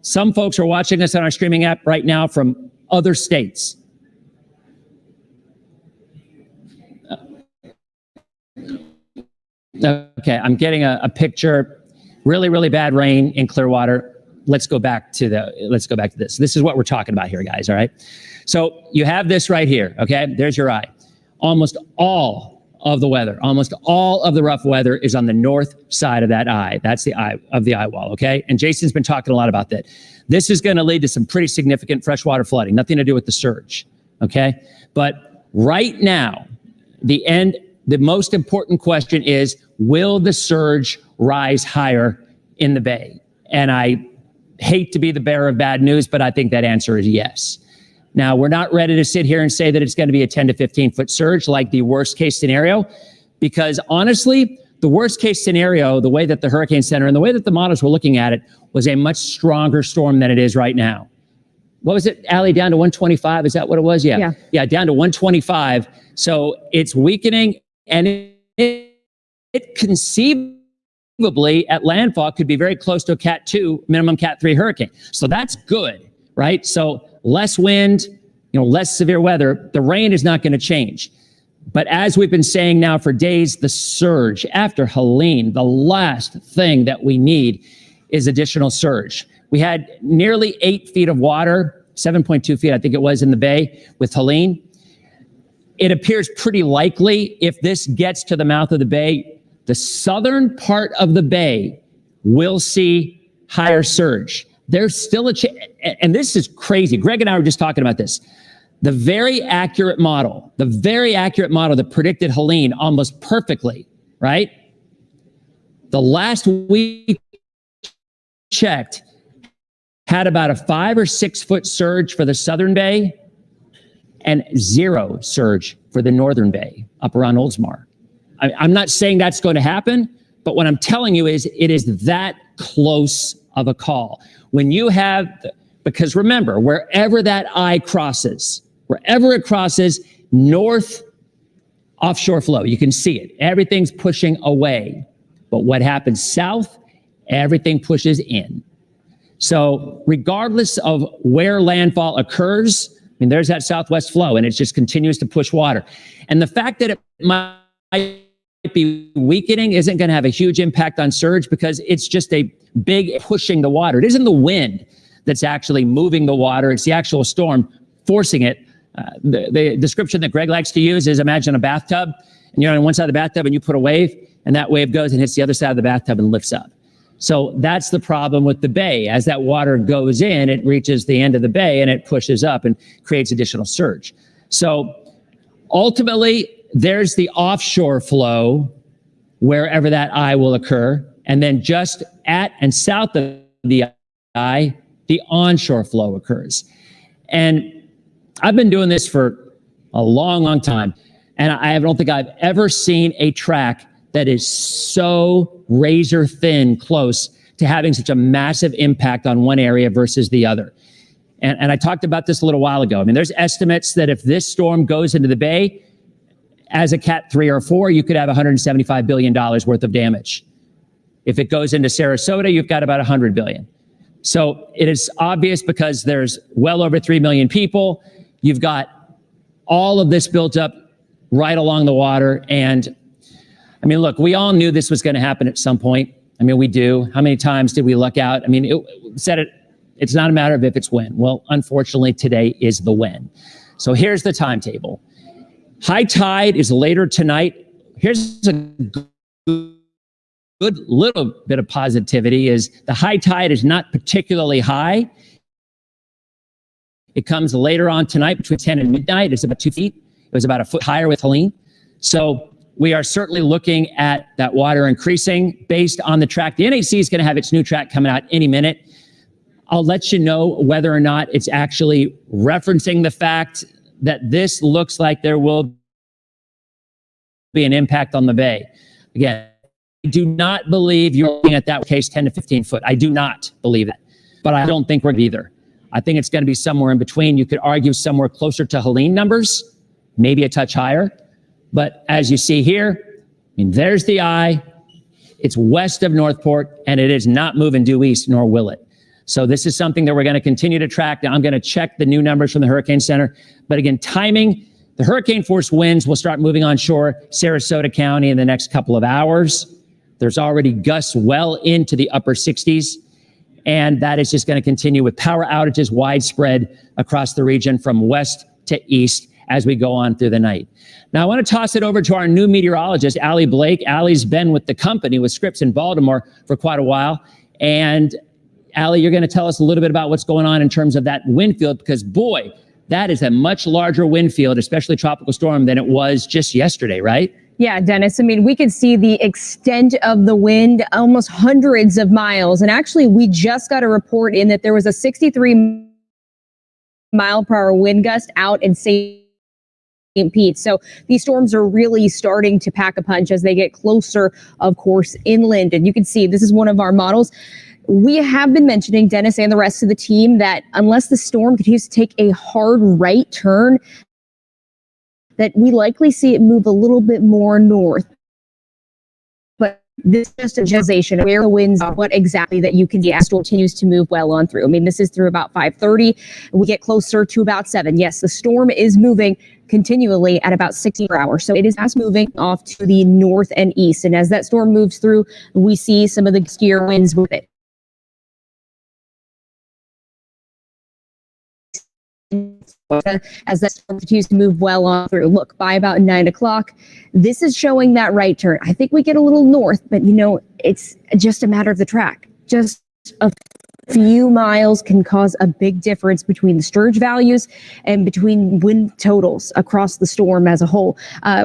Speaker 7: some folks are watching us on our streaming app right now from other states. Okay, I'm getting a picture. Really, really bad rain in Clearwater. Let's go back to this. This is what we're talking about here, guys. All right. So you have this right here. Okay. There's your eye. Almost all of the weather, almost all of the rough weather is on the north side of that eye. That's the eye of the eye wall. Okay. And Jason's been talking a lot about that. This is going to lead to some pretty significant freshwater flooding, nothing to do with the surge. Okay. But right now, the most important question is, will the surge rise higher in the Bay? And I hate to be the bearer of bad news, but I think that answer is yes. Now, we're not ready to sit here and say that it's going to be a 10 to 15 foot surge like the worst case scenario, because honestly, the worst case scenario, the way that the Hurricane Center and the way that the models were looking at it, was a much stronger storm than it is right now. What was it, Allie, down to 125? Is that what it was? Yeah, down to 125. So it's weakening, and it conceivably at landfall could be very close to a Cat 2, minimum Cat 3 hurricane. So that's good, right? So less wind, less severe weather. The rain is not going to change. But as we've been saying now for days, the surge after Helene, the last thing that we need is additional surge. We had nearly 8 feet of water, 7.2 feet, I think it was, in the Bay with Helene. It appears pretty likely if this gets to the mouth of the Bay, the southern part of the Bay will see higher surge. There's still and this is crazy. Greg and I were just talking about this. The very accurate model that predicted Helene almost perfectly, right? The last we checked had about a 5 or 6 foot surge for the southern Bay and 0 surge for the northern Bay up around Oldsmar. I'm not saying that's going to happen, but what I'm telling you is it is that close of a call. When you have, because remember, wherever that eye crosses, north offshore flow, you can see it. Everything's pushing away. But what happens south, everything pushes in. So regardless of where landfall occurs, there's that southwest flow, and it just continues to push water. And the fact that it might be weakening isn't going to have a huge impact on surge, because it's just a big pushing the water. It isn't the wind that's actually moving the water. It's the actual storm forcing it The description that Greg likes to use is imagine a bathtub, and you're on one side of the bathtub and you put a wave, and that wave goes and hits the other side of the bathtub and lifts up. So that's the problem with the bay. As that water goes in, it reaches the end of the bay and it pushes up and creates additional surge. So ultimately, there's the offshore flow wherever that eye will occur. And then just at and south of the eye, the onshore flow occurs. And I've been doing this for a long, long time. And I don't think I've ever seen a track that is so razor thin close to having such a massive impact on one area versus the other. And I talked about this a little while ago. I mean, there's estimates that if this storm goes into the bay as a Cat 3 or 4, you could have $175 billion worth of damage. If it goes into Sarasota, you've got about $100 billion. So it is obvious because there's well over 3 million people. You've got all of this built up right along the water. And I mean, look, we all knew this was going to happen at some point. I mean, we do. How many times did we look out? I mean, it's not a matter of if, it's when. Well, unfortunately, today is the when. So here's the timetable. High tide is later tonight. Here's a good little bit of positivity is the high tide is not particularly high. It comes later on tonight between 10 and midnight. It's about 2 feet. It was about a foot higher with Helene. So we are certainly looking at that water increasing based on the track. The NHC is going to have its new track coming out any minute. I'll let you know whether or not it's actually referencing the fact that this looks like there will be an impact on the bay. Again, I do not believe you're looking at that case 10 to 15 foot. I do not believe that, but I don't think we're either. I think it's going to be somewhere in between. You could argue somewhere closer to Helene numbers, maybe a touch higher. But as you see here, I mean, there's the eye. It's west of Northport, and it is not moving due east, nor will it. So this is something that we're going to continue to track. Now, I'm going to check the new numbers from the Hurricane Center. But again, timing, the hurricane force winds will start moving onshore Sarasota County in the next couple of hours. There's already gusts well into the upper 60s. And that is just going to continue with power outages widespread across the region from west to east as we go on through the night. Now, I want to toss it over to our new meteorologist, Allie Blake. Allie's been with the company with Scripps in Baltimore for quite a while. And Allie, you're going to tell us a little bit about what's going on in terms of that wind field, because boy, that is a much larger wind field, especially tropical storm, than it was just yesterday, right?
Speaker 11: Yeah, Dennis. I mean, we could see the extent of the wind, almost hundreds of miles. And actually, we just got a report in that there was a 63 mile per hour wind gust out in St. Pete. So these storms are really starting to pack a punch as they get closer, of course, inland. And you can see this is one of our models. We have been mentioning, Dennis and the rest of the team, that unless the storm continues to take a hard right turn, that we likely see it move a little bit more north. But this is just a generalization of where the winds are, what exactly that you can see as storm continues to move well on through. I mean, this is through about 5:30. We get closer to about 7. Yes, the storm is moving continually at about 60 per hour. So it is fast moving off to the north and east. And as that storm moves through, we see some of the steer winds with it. As that storm continues to move well on through. Look, by about 9 o'clock, this is showing that right turn. I think we get a little north, but you know, it's just a matter of the track. Just a few miles can cause a big difference between the Sturge values and between wind totals across the storm as a whole.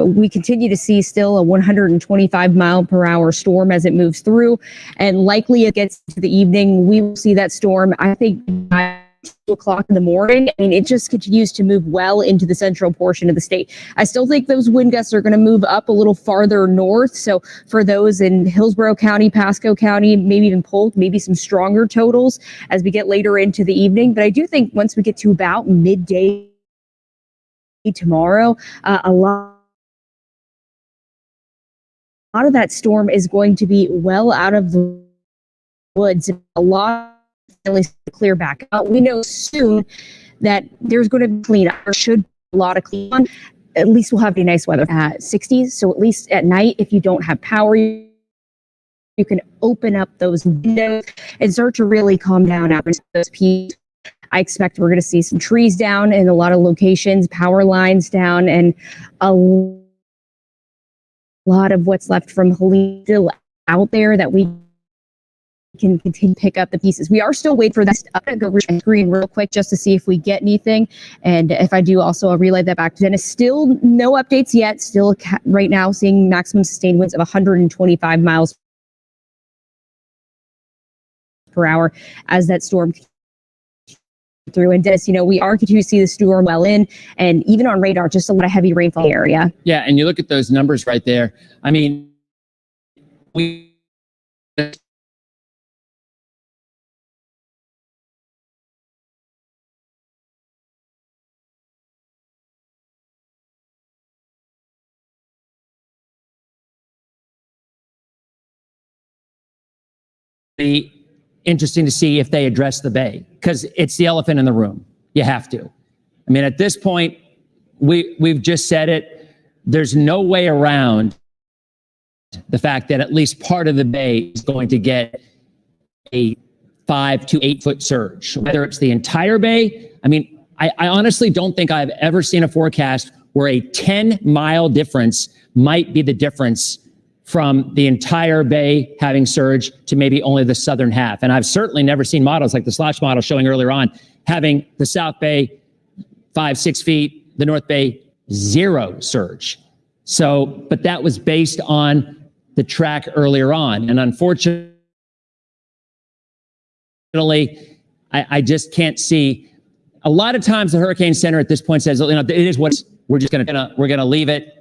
Speaker 11: We continue to see still a 125 mile per hour storm as it moves through, and likely it gets to the evening. We will see that storm, I think, by 2 o'clock in the morning. I mean, it just continues to move well into the central portion of the state. I still think those wind gusts are going to move up a little farther north. So for those in Hillsborough County, Pasco County, maybe even Polk, maybe some stronger totals as we get later into the evening. But I do think once we get to about midday tomorrow, a lot of that storm is going to be well out of the woods. A lot clear back out. We know soon that there's going to be cleanup. There should be a lot of cleanup. At least we'll have a nice weather at 60s. So at least at night, if you don't have power, you can open up those windows and start to really calm down after those peaks. I expect we're going to see some trees down in a lot of locations, power lines down, and a lot of what's left from Helene still out there that we can continue to pick up the pieces. We are still waiting for that. I'm going to go reach my screen real quick just to see if we get anything. And if I do, also I'll relay that back to Dennis. Still no updates yet. Still right now seeing maximum sustained winds of 125 miles per hour as that storm through. And Dennis, we are continuing to see the storm well in, and even on radar, just a lot of heavy rainfall area.
Speaker 7: Yeah, and you look at those numbers right there. I mean, we be interesting to see if they address the bay, because it's the elephant in the room. You have to. I mean, at this point, we've just said it. There's no way around the fact that at least part of the bay is going to get a 5 to 8 foot surge, whether it's the entire bay. I mean, I honestly don't think I've ever seen a forecast where a 10-mile difference might be the difference from the entire bay having surge to maybe only the southern half. And I've certainly never seen models like the Slosh model showing earlier on, having the South Bay 5-6 feet, the North Bay 0 surge. So, but that was based on the track earlier on. And unfortunately, I just can't see. A lot of times the Hurricane Center at this point says, it is what we're gonna leave it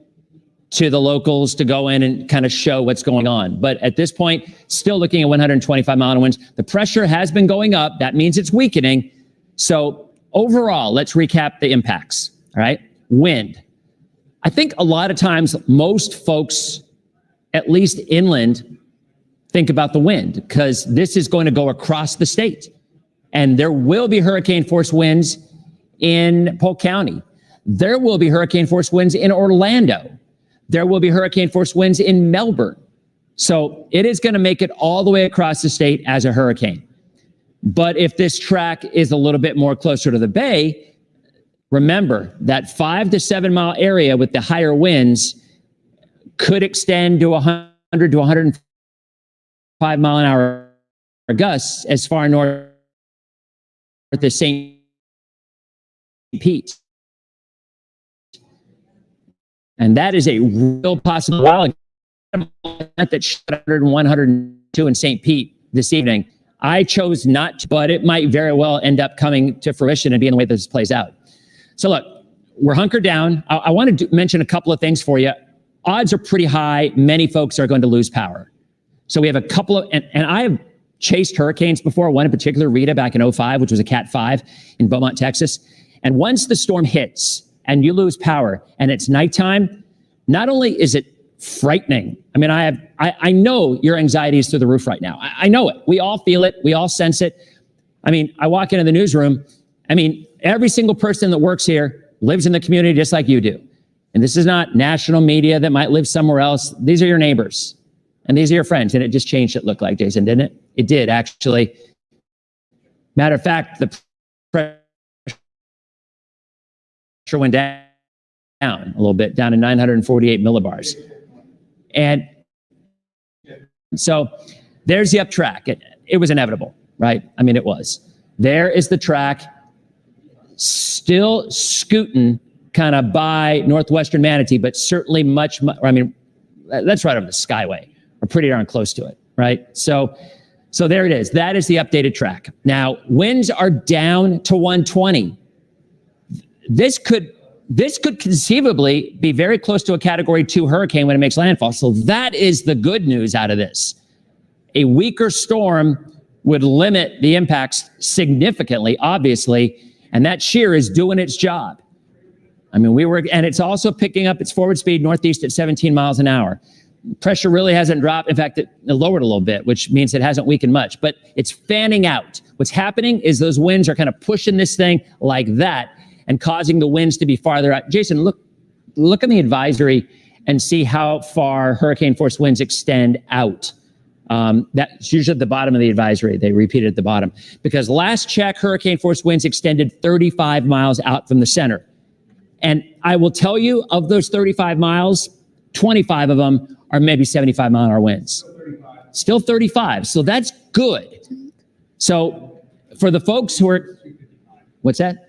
Speaker 7: to the locals to go in and kind of show what's going on. But at this point, still looking at 125 mile an hour winds. The pressure has been going up. That means it's weakening. So overall, let's recap the impacts. All right. Wind. I think a lot of times most folks, at least inland, think about the wind because this is going to go across the state. And there will be hurricane force winds in Polk County. There will be hurricane force winds in Orlando. There will be hurricane force winds in Melbourne. So it is going to make it all the way across the state as a hurricane. But if this track is a little bit more closer to the bay, remember that 5 to 7 mile area with the higher winds could extend to 100 to 105 mile an hour gusts as far north as St. Pete. And that is a real possibility. That shot 101, 102 in St. Pete this evening. I chose not to, but it might very well end up coming to fruition and being the way this plays out. So look, we're hunkered down. I want to mention a couple of things for you. Odds are pretty high. Many folks are going to lose power. So we have a couple of, and I have chased hurricanes before, one in particular, Rita, back in 2005, which was a Cat 5 in Beaumont, Texas. And once the storm hits, and you lose power and it's nighttime, not only is it frightening. I mean, I know your anxiety is through the roof right now. I know it. We all feel it. We all sense it. I mean, I walk into the newsroom. I mean, every single person that works here lives in the community just like you do. And this is not national media that might live somewhere else. These are your neighbors and these are your friends. And it just changed, it looked like, Jason, didn't it? It did, actually. Matter of fact, the pressure went down a little bit, down to 948 millibars. And so there's the up track. It was inevitable, right? I mean, it was. There is the track still scooting kind of by northwestern Manatee, but certainly much, I mean, that's right over the Skyway, or pretty darn close to it, right? So there it is. That is the updated track. Now, winds are down to 120. This could conceivably be very close to a Category 2 hurricane when it makes landfall. So that is the good news out of this. A weaker storm would limit the impacts significantly, obviously, and that shear is doing its job. I mean, and it's also picking up its forward speed northeast at 17 miles an hour. Pressure really hasn't dropped. In fact, it lowered a little bit, which means it hasn't weakened much, but it's fanning out. What's happening is those winds are kind of pushing this thing like that and causing the winds to be farther out. Jason, look in the advisory and see how far hurricane force winds extend out. That's usually at the bottom of the advisory. They repeat it at the bottom because last check, hurricane force winds extended 35 miles out from the center. And I will tell you, of those 35 miles, 25 of them are maybe 75-mile-an-hour winds. Still 35. So that's good. So for the folks who are, what's that?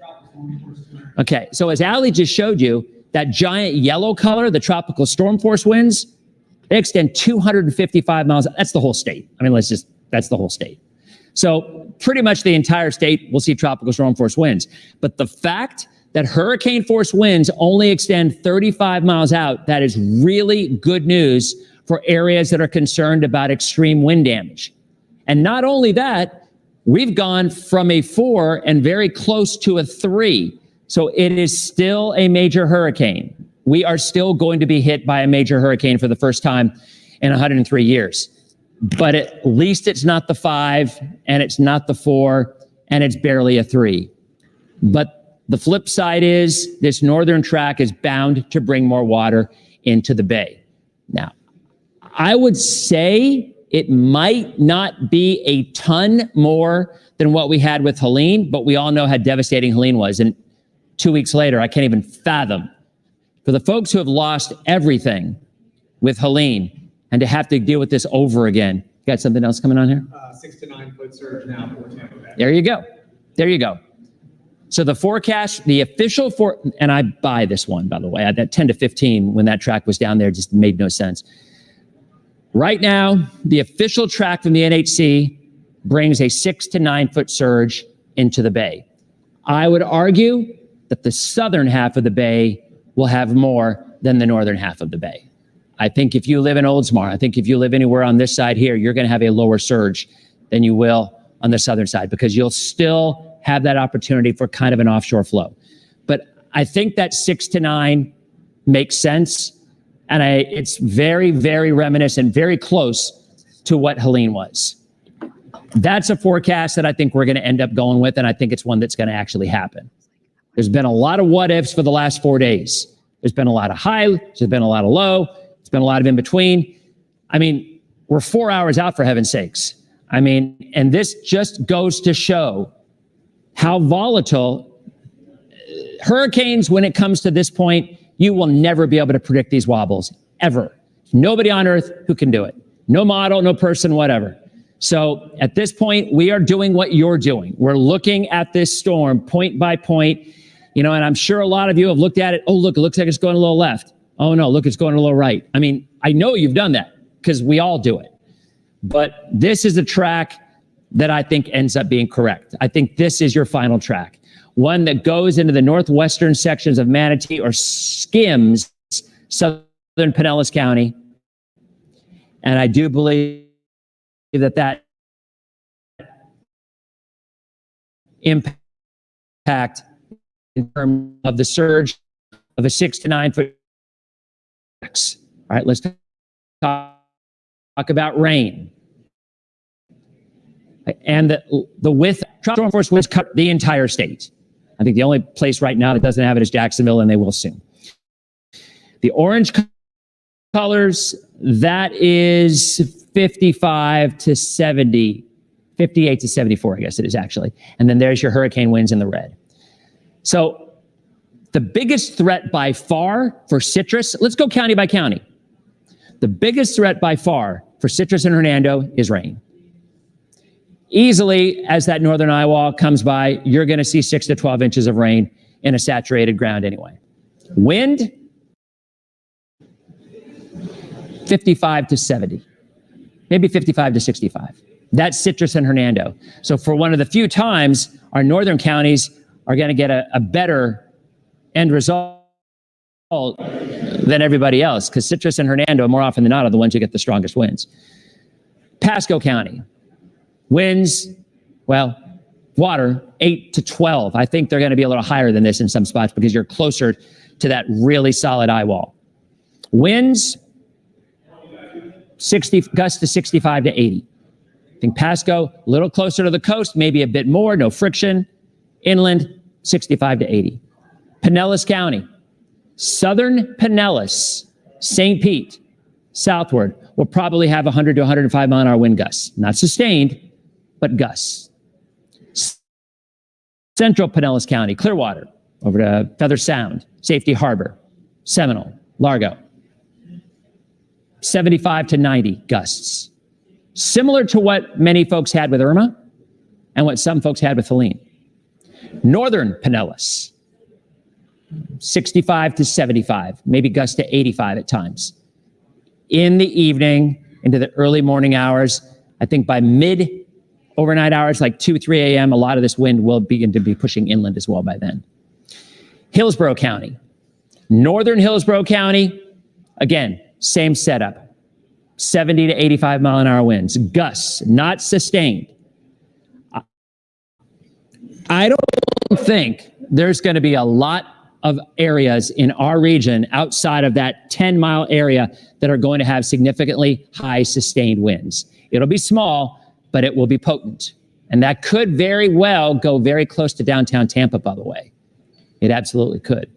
Speaker 7: Okay. So as Allie just showed you, that giant yellow color, the tropical storm force winds, they extend 255 miles. That's the whole state. I mean, that's the whole state. So pretty much the entire state will see tropical storm force winds. But the fact that hurricane force winds only extend 35 miles out, that is really good news for areas that are concerned about extreme wind damage. And not only that, we've gone from a 4 and very close to a 3. So it is still a major hurricane. We are still going to be hit by a major hurricane for the first time in 103 years. But at least it's not the 5, and it's not the 4, and it's barely a 3. But the flip side is this northern track is bound to bring more water into the bay. Now, I would say it might not be a ton more than what we had with Helene, but we all know how devastating Helene was. And 2 weeks later, I can't even fathom. For the folks who have lost everything with Helene and to have to deal with this over again. You got something else coming on here?
Speaker 1: 6 to 9 foot surge now for Tampa Bay.
Speaker 7: There you go. There you go. So the forecast, the official and I buy this one, by the way, that 10 to 15 when that track was down there just made no sense. Right now, the official track from the NHC brings a 6 to 9 foot surge into the bay. I would argue that the southern half of the bay will have more than the northern half of the bay. I think if you live in Oldsmar, I think if you live anywhere on this side here, you're going to have a lower surge than you will on the southern side because you'll still have that opportunity for kind of an offshore flow. But I think that 6 to 9 makes sense. And it's very, very reminiscent, very close to what Helene was. That's a forecast that I think we're going to end up going with, and I think it's one that's going to actually happen. There's been a lot of what ifs for the last 4 days. There's been a lot of high, there's been a lot of low, there's been a lot of in between. I mean, we're 4 hours out for heaven's sakes. I mean, and this just goes to show how volatile hurricanes, when it comes to this point, you will never be able to predict these wobbles, ever. Nobody on earth who can do it. No model, no person, whatever. So at this point, we are doing what you're doing. We're looking at this storm point by point, and I'm sure a lot of you have looked at it. Oh, look, it looks like it's going a little left. Oh, no, look, it's going a little right. I mean, I know you've done that because we all do it. But this is a track that I think ends up being correct. I think this is your final track. One that goes into the northwestern sections of Manatee or skims southern Pinellas County. And I do believe that impact in terms of the surge of a 6 to 9 foot. All right, let's talk about rain. And the width, tropical storm force winds cut the entire state. I think the only place right now that doesn't have it is Jacksonville, and they will soon. The orange colors, that is 55 to 70, 58 to 74, I guess it is actually. And then there's your hurricane winds in the red. So the biggest threat by far for citrus, let's go county by county. The biggest threat by far for citrus and Hernando is rain. Easily, as that northern eye wall comes by, you're going to see 6 to 12 inches of rain in a saturated ground anyway. Wind, 55 to 70, maybe 55 to 65. That's citrus and Hernando. So for one of the few times, our northern counties are going to get a better end result than everybody else, because citrus and Hernando, more often than not, are the ones who get the strongest winds. Pasco County. Winds, well, water, 8 to 12. I think they're going to be a little higher than this in some spots because you're closer to that really solid eye wall. Winds, 60, gusts to 65 to 80. I think Pasco, a little closer to the coast, maybe a bit more, no friction. Inland, 65 to 80. Pinellas County, southern Pinellas, St. Pete, southward, will probably have 100 to 105 mile an hour wind gusts. Not sustained, but gusts. Central Pinellas County, Clearwater, over to Feather Sound, Safety Harbor, Seminole, Largo. 75 to 90 gusts. Similar to what many folks had with Irma and what some folks had with Helene. Northern Pinellas, 65 to 75, maybe gusts to 85 at times. In the evening, into the early morning hours, I think by overnight hours, like 2, 3 a.m., a lot of this wind will begin to be pushing inland as well by then. Hillsborough County. Northern Hillsborough County, again, same setup. 70 to 85 mile an hour winds. Gusts, not sustained. I don't think there's going to be a lot of areas in our region outside of that 10-mile area that are going to have significantly high sustained winds. It'll be small, but it will be potent. And that could very well go very close to downtown Tampa, by the way. It absolutely could.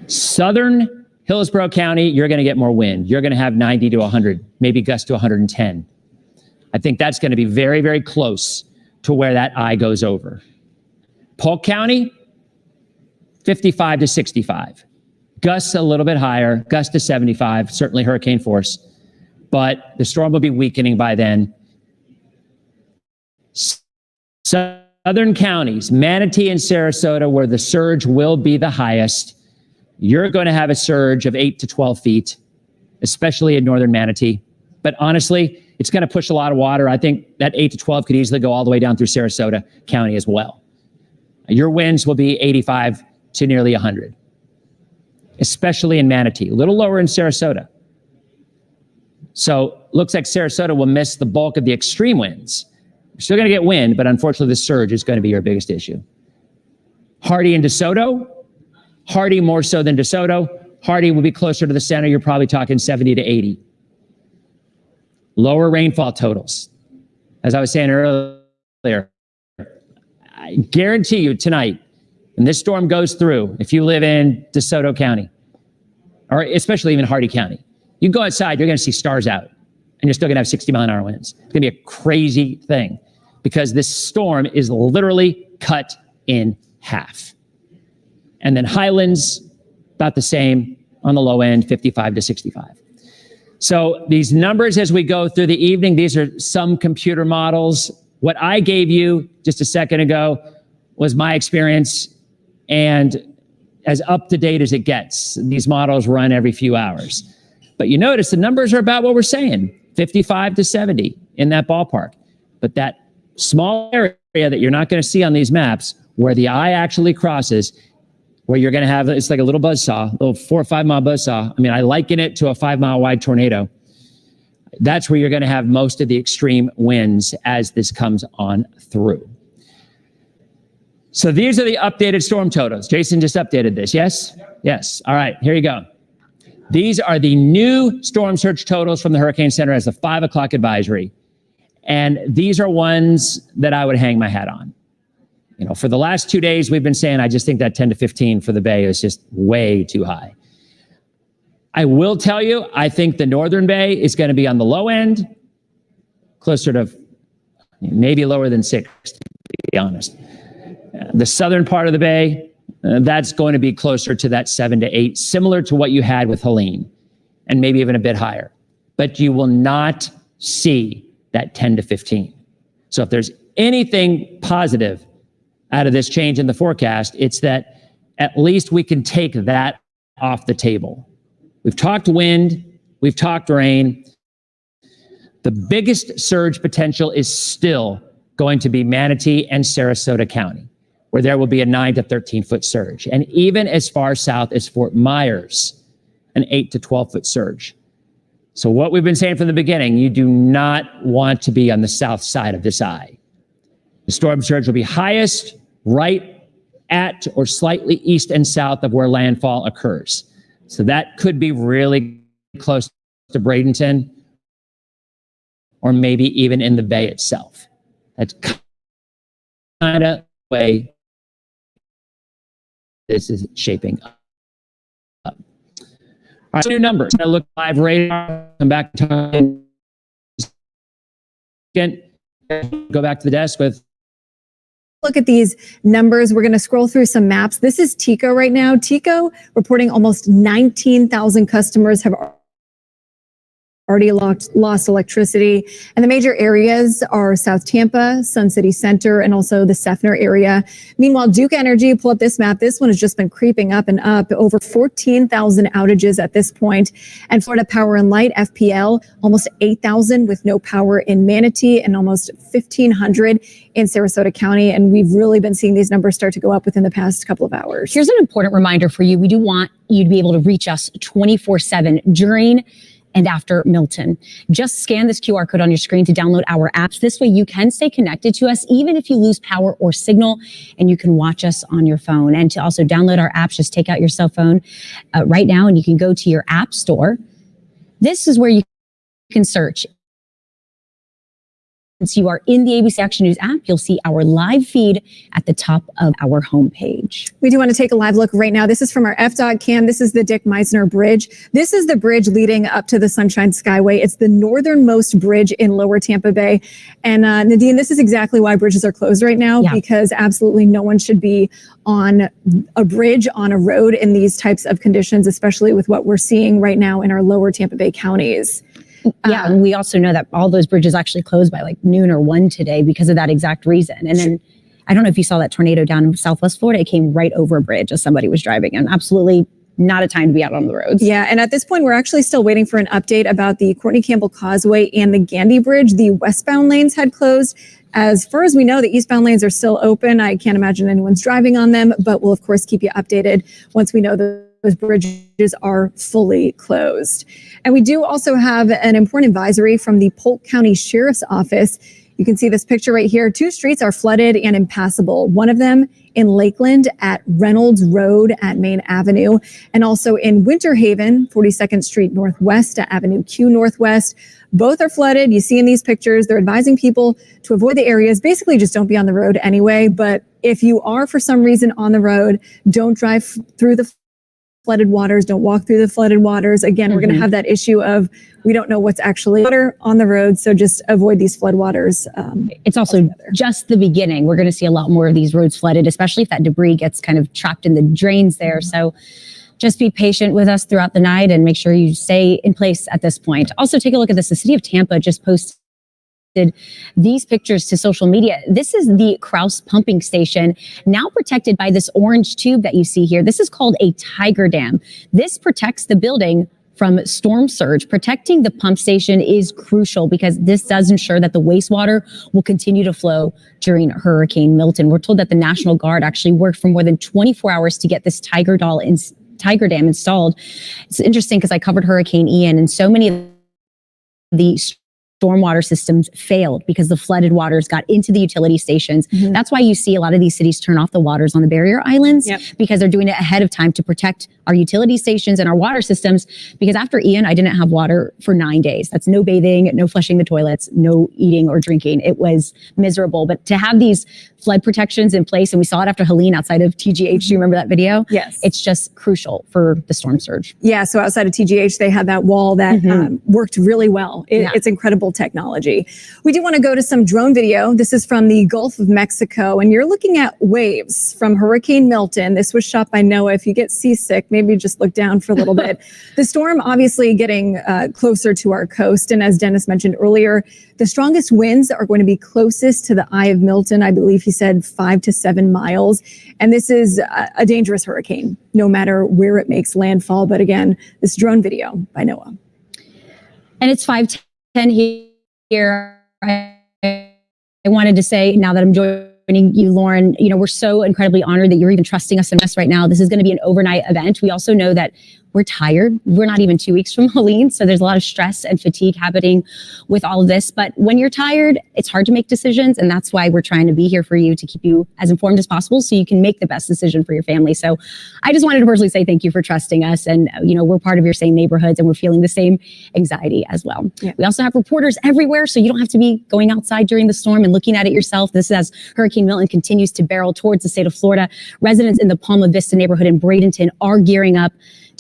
Speaker 7: Southern Hillsborough County, you're going to get more wind. You're going to have 90 to 100, maybe gusts to 110. I think that's going to be very, very close to where that eye goes over. Polk County, 55 to 65. Gusts a little bit higher, gusts to 75, certainly hurricane force, but the storm will be weakening by then. Southern counties, Manatee and Sarasota, where the surge will be the highest, you're going to have a surge of 8 to 12 feet, especially in northern Manatee. But honestly, it's going to push a lot of water. I think that 8 to 12 could easily go all the way down through Sarasota County as well. Your winds will be 85 to nearly 100, especially in Manatee, a little lower in Sarasota. So looks like Sarasota will miss the bulk of the extreme winds. You're still going to get wind, but unfortunately the surge is going to be your biggest issue. Hardy and DeSoto, Hardy more so than DeSoto. Hardy will be closer to the center. You're probably talking 70 to 80. Lower rainfall totals. As I was saying earlier, I guarantee you tonight, when this storm goes through, if you live in DeSoto County, or especially even Hardy County, you go outside, you're going to see stars out, and you're still going to have 60 mile an hour winds. It's going to be a crazy thing because this storm is literally cut in half. And then Highlands, about the same on the low end, 55 to 65. So these numbers as we go through the evening, these are some computer models. What I gave you just a second ago was my experience and as up to date as it gets. These models run every few hours. But you notice the numbers are about what we're saying, 55 to 70 in that ballpark. But that small area that you're not going to see on these maps where the eye actually crosses, where you're going to have, it's like a little buzzsaw, a little 4 or 5 mile buzzsaw. I mean, I liken it to a 5 mile wide tornado. That's where you're going to have most of the extreme winds as this comes on through. So these are the updated storm totals. Jason just updated this, yes? Yes. All right, here you go. These are the new storm surge totals from the Hurricane Center as the 5 o'clock advisory. And these are ones that I would hang my hat on. You know, for the last 2 days, we've been saying, I just think that 10 to 15 for the Bay is just way too high. I will tell you, I think the Northern Bay is going to be on the low end, closer to maybe lower than 6, to be honest. The southern part of the Bay, that's going to be closer to that 7 to 8, similar to what you had with Helene, and maybe even a bit higher. But you will not see that 10 to 15. So if there's anything positive out of this change in the forecast, it's that at least we can take that off the table. We've talked wind, we've talked rain. The biggest surge potential is still going to be Manatee and Sarasota County, where there will be a 9 to 13 foot surge. And even as far south as Fort Myers, an 8 to 12 foot surge. So what we've been saying from the beginning, you do not want to be on the south side of this eye. The storm surge will be highest right at or slightly east and south of where landfall occurs. So that could be really close to Bradenton or maybe even in the Bay itself. That's kind of the way this is shaping up. New numbers. I look live radar. Come back. Go back to the desk with.
Speaker 3: Look at these numbers. We're going to scroll through some maps. This is TECO right now. TECO reporting almost 19,000 customers have already lost electricity. And the major areas are South Tampa, Sun City Center, and also the Seffner area. Meanwhile, Duke Energy, pull up this map. This one has just been creeping up and up. Over 14,000 outages at this point. And Florida Power and Light, FPL, almost 8,000 with no power in Manatee and almost 1,500 in Sarasota County. And we've really been seeing these numbers start to go up within the past couple of hours.
Speaker 17: Here's an important reminder for you. We do want you to be able to reach us 24/7 during and after Milton. Just scan this QR code on your screen to download our apps. This way you can stay connected to us even if you lose power or signal, and you can watch us on your phone. And to also download our apps, just take out your cell phone right now and you can go to your app store. This is where you can search. Once you are in the ABC Action News app, you'll see our live feed at the top of our homepage.
Speaker 3: We do want to take a live look right now. This is from our FDOT cam. This is the Dick Meisner Bridge. This is the bridge leading up to the Sunshine Skyway. It's the northernmost bridge in Lower Tampa Bay. And Nadine, this is exactly why bridges are closed right now, because absolutely no one should be on a bridge on a road in these types of conditions, especially with what we're seeing right now in our Lower Tampa Bay counties.
Speaker 17: Yeah, and we also know that all those bridges actually closed by like noon or 1 today because of that exact reason. And then I don't know if you saw that tornado down in Southwest Florida. It came right over a bridge as somebody was driving, and absolutely not a time to be out on the roads.
Speaker 3: Yeah, and at this point, we're actually still waiting for an update about the Courtney Campbell Causeway and the Gandy Bridge. The westbound lanes had closed. As far as we know, the eastbound lanes are still open. I can't imagine anyone's driving on them, but we'll of course keep you updated once we know those bridges are fully closed. And we do also have an important advisory from the Polk County Sheriff's Office. You can see this picture right here. 2 streets are flooded and impassable. One of them in Lakeland at Reynolds Road at Main Avenue, and also in Winter Haven, 42nd Street Northwest at Avenue Q Northwest. Both are flooded. You see in these pictures, they're advising people to avoid the areas. Basically, just don't be on the road anyway. But if you are for some reason on the road, don't drive through the flooded waters. Don't walk through the flooded waters. Again, we're going to have that issue of we don't know what's actually water on the road. So just avoid these flood waters.
Speaker 17: It's also just the beginning. We're going to see a lot more of these roads flooded, especially if that debris gets kind of trapped in the drains there. So just be patient with us throughout the night and make sure you stay in place at this point. Also, take a look at this. The city of Tampa just posted these pictures to social media. This is the Krause pumping station, now protected by this orange tube that you see here. This is called a Tiger Dam. This protects the building from storm surge. Protecting the pump station is crucial because this does ensure that the wastewater will continue to flow during Hurricane Milton. We're told that the National Guard actually worked for more than 24 hours to get this Tiger Dam installed. It's interesting because I covered Hurricane Ian, and so many of the stormwater systems failed because the flooded waters got into the utility stations. That's why you see a lot of these cities turn off the waters on the barrier islands, because they're doing it ahead of time to protect our utility stations and our water systems. Because after Ian, I didn't have water for 9 days. That's no bathing, no flushing the toilets, no eating or drinking. It was miserable. But to have these flood protections in place, and we saw it after Helene outside of TGH. Do you remember that video?
Speaker 3: Yes.
Speaker 17: It's just crucial for the storm surge.
Speaker 3: Yeah, so outside of TGH, they had that wall that worked really well. It's incredible technology. We do want to go to some drone video. This is from the Gulf of Mexico, and you're looking at waves from Hurricane Milton. This was shot by NOAA. If you get seasick, maybe just look down for a little bit. The storm obviously getting closer to our coast, and as Dennis mentioned earlier, the strongest winds are going to be closest to the eye of Milton. I believe he said 5 to 7 miles. And this is a dangerous hurricane, no matter where it makes landfall. But again, this drone video by NOAA.
Speaker 17: And it's 5:10 here. I wanted to say, now that I'm joining you, Lauren, we're so incredibly honored that you're even trusting us and us right now. This is going to be an overnight event. We also know that we're tired. We're not even 2 weeks from Helene, so there's a lot of stress and fatigue happening with all of this. But when you're tired, it's hard to make decisions, and that's why we're trying to be here for you to keep you as informed as possible so you can make the best decision for your family. So I just wanted to personally say thank you for trusting us, and we're part of your same neighborhoods, and we're feeling the same anxiety as well. Yeah. We also have reporters everywhere, so you don't have to be going outside during the storm and looking at it yourself. This is as Hurricane Milton continues to barrel towards the state of Florida. Residents in the Palma Vista neighborhood in Bradenton are gearing up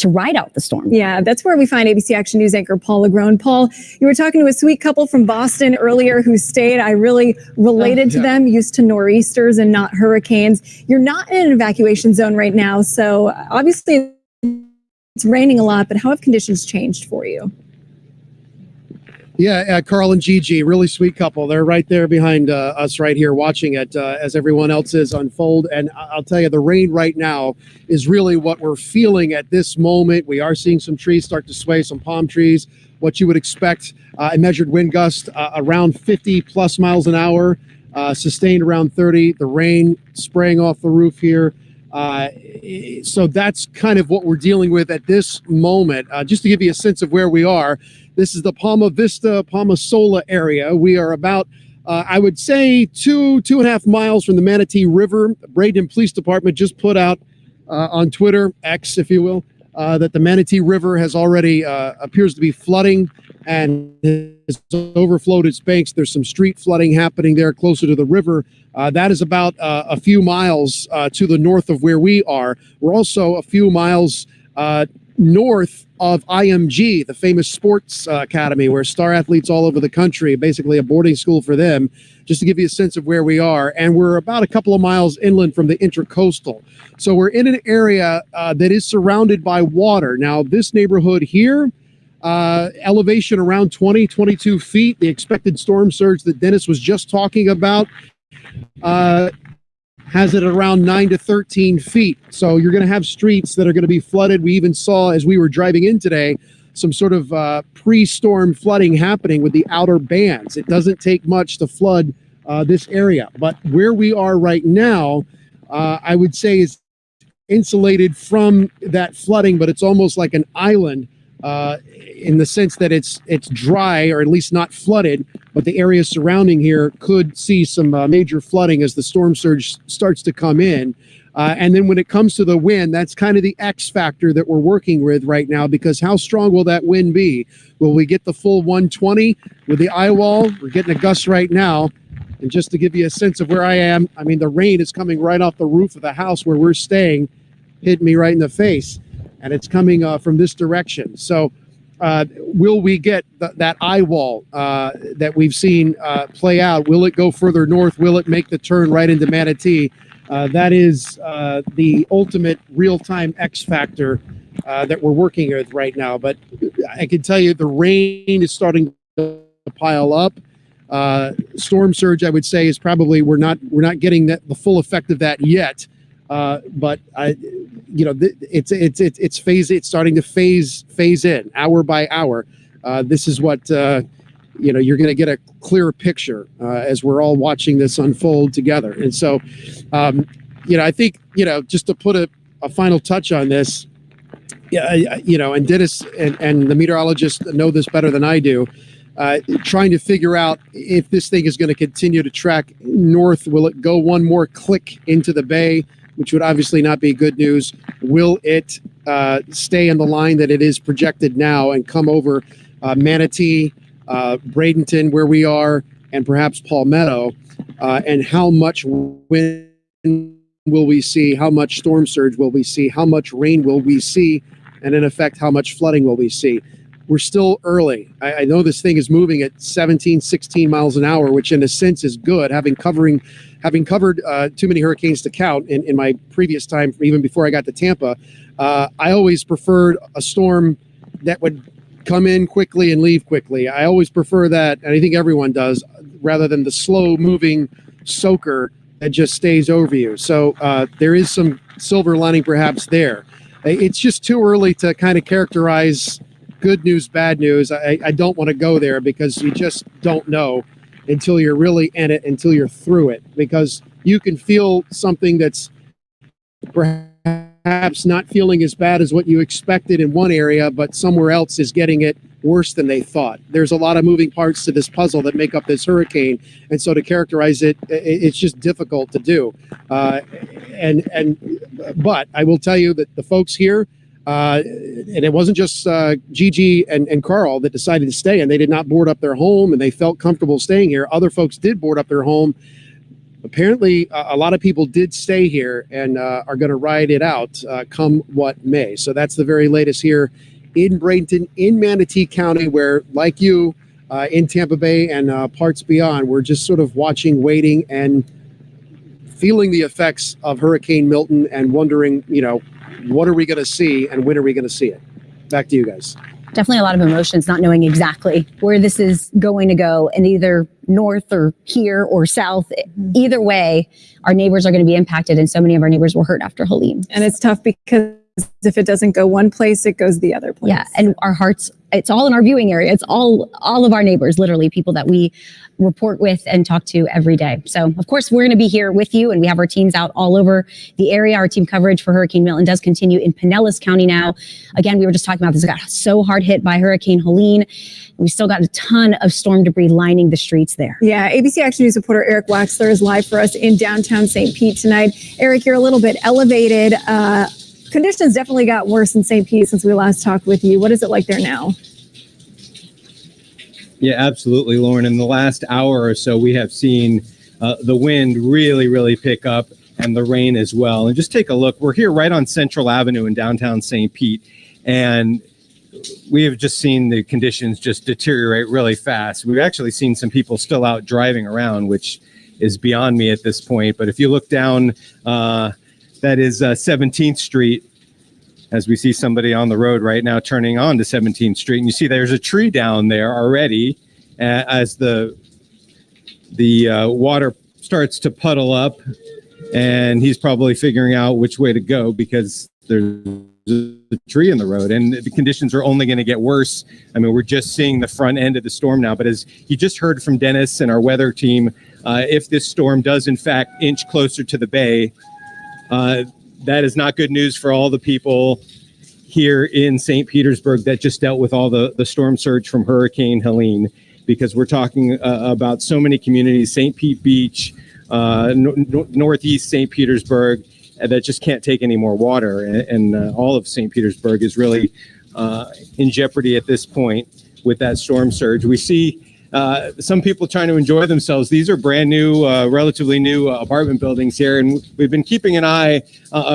Speaker 17: ride out the storm.
Speaker 3: Yeah, that's where we find ABC Action News anchor Paul Legrone. Paul, you were talking to a sweet couple from Boston earlier who stayed. I really related to them, used to nor'easters and not hurricanes. You're not in an evacuation zone right now, so obviously it's raining a lot, but how have conditions changed for you?
Speaker 8: Yeah, Carl and Gigi, really sweet couple. They're right there behind us right here watching it as everyone else is unfold. And I'll tell you, the rain right now is really what we're feeling at this moment. We are seeing some trees start to sway, some palm trees, what you would expect. A measured wind gust around 50 plus miles an hour, sustained around 30. The rain spraying off the roof here. So that's kind of what we're dealing with at this moment. Just to give you a sense of where we are, this is the Palma Vista, Palma Sola area. We are about, I would say, 2.5 miles from the Manatee River. Bradenton Police Department just put out on Twitter, X, if you will, that the Manatee River has already appears to be flooding and has overflowed its banks. There's some street flooding happening there closer to the river. That is about a few miles to the north of where we are. We're also a few miles north of IMG, the famous sports academy where star athletes all over the country, basically a boarding school for them, just to give you a sense of where we are. And we're about a couple of miles inland from the Intracoastal. So we're in an area that is surrounded by water. Now, this neighborhood here, elevation around 22 feet. The expected storm surge that Dennis was just talking about has it around 9 to 13 feet. So you're going to have streets that are going to be flooded. We even saw, as we were driving in today, some sort of pre-storm flooding happening with the outer bands. It doesn't take much to flood this area. But where we are right now, I would say is insulated from that flooding, but it's almost like an island in the sense that it's dry, or at least not flooded, but the area surrounding here could see some major flooding as the storm surge starts to come in. And then when it comes to the wind, that's kind of the X factor that we're working with right now, because how strong will that wind be? Will we get the full 120 with the eye wall? We're getting a gust right now. And just to give you a sense of where I am, I mean, the rain is coming right off the roof of the house where we're staying, hitting me right in the face. And it's coming from this direction. So will we get that eye wall that we've seen play out? Will it go further north? Will it make the turn right into Manatee? That is the ultimate real-time X factor that we're working with right now. But I can tell you the rain is starting to pile up. Storm surge, I would say, is probably we're not getting the full effect of that yet. But it's starting to phase in hour by hour. This is what you're going to get a clearer picture as we're all watching this unfold together. And so, I think just to put a final touch on this, and Dennis and the meteorologists know this better than I do. Trying to figure out if this thing is going to continue to track north. Will it go one more click into the bay, which would obviously not be good news? Will it stay in the line that it is projected now and come over Manatee, Bradenton, where we are, and perhaps Palmetto? And how much wind will we see? How much storm surge will we see? How much rain will we see? And in effect, how much flooding will we see? We're still early. I know this thing is moving at 17, 16 miles an hour, which in a sense is good. Having covered too many hurricanes to count in my previous time, even before I got to Tampa, I always preferred a storm that would come in quickly and leave quickly. I always prefer that, and I think everyone does, rather than the slow-moving soaker that just stays over you. So there is some silver lining perhaps there. It's just too early to kind of characterize good news, bad news. I don't want to go there because you just don't know until you're really in it, until you're through it, because you can feel something that's perhaps not feeling as bad as what you expected in one area, but somewhere else is getting it worse than they thought. There's a lot of moving parts to this puzzle that make up this hurricane, and so to characterize it, it's just difficult to do. But I will tell you that the folks here, and it wasn't just Gigi and Carl that decided to stay, and they did not board up their home, and they felt comfortable staying here. Other folks did board up their home. apparently a lot of people did stay here and are going to ride it out come what may. So that's the very latest here in Bradenton, in Manatee County, where, like you, in Tampa Bay and parts beyond, we're just sort of watching, waiting, and feeling the effects of Hurricane Milton and wondering, what are we going to see and when are we going to see it? Back to you guys.
Speaker 17: Definitely a lot of emotions, not knowing exactly where this is going to go, and either north or here or south. Either way, our neighbors are going to be impacted, and so many of our neighbors were hurt after Helene.
Speaker 3: And it's tough because if it doesn't go one place, it goes the other place.
Speaker 17: Yeah, and our hearts, it's all in our viewing area. It's all of our neighbors, literally people that we report with and talk to every day. So, of course, we're going to be here with you, and we have our teams out all over the area. Our team coverage for Hurricane Milton does continue in Pinellas County now. Again, we were just talking about this. It got so hard hit by Hurricane Helene. We still got a ton of storm debris lining the streets there.
Speaker 3: Yeah, ABC Action News reporter Eric Waxler is live for us in downtown St. Pete tonight. Eric, you're a little bit elevated. Conditions definitely got worse in St. Pete since we last talked with you. What is it like there now?
Speaker 4: Yeah, absolutely, Lauren. In the last hour or so, we have seen the wind really, really pick up, and the rain as well. And just take a look. We're here right on Central Avenue in downtown St. Pete, and we have just seen the conditions just deteriorate really fast. We've actually seen some people still out driving around, which is beyond me at this point. But if you look down, that is 17th Street, as we see somebody on the road right now turning on to 17th Street. And you see there's a tree down there already as the water starts to puddle up. And he's probably figuring out which way to go because there's a tree in the road. And the conditions are only going to get worse. I mean, we're just seeing the front end of the storm now. But as you just heard from Dennis and our weather team, if this storm does, in fact, inch closer to the bay, that is not good news for all the people here in St. Petersburg that just dealt with all the storm surge from Hurricane Helene, because we're talking about so many communities, St. Pete Beach, Northeast St. Petersburg, that just can't take any more water. And all of St. Petersburg is really in jeopardy at this point with that storm surge. We see some people trying to enjoy themselves. These are brand new, relatively new apartment buildings here. And we've been keeping an eye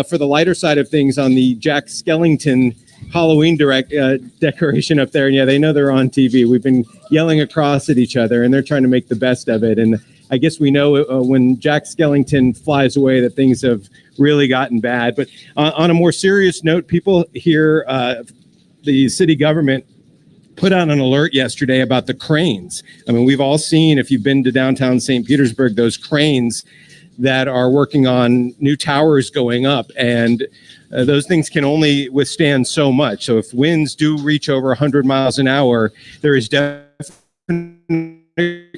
Speaker 4: for the lighter side of things on the Jack Skellington Halloween decoration up there. And yeah, they know they're on TV. We've been yelling across at each other and they're trying to make the best of it. And I guess we know when Jack Skellington flies away that things have really gotten bad. But on a more serious note, people here, the city government put out an alert yesterday about the cranes. I mean, we've all seen, if you've been to downtown St. Petersburg, those cranes that are working on new towers going up. And those things can only withstand so much. So if winds do reach over 100 miles an hour, there is definitely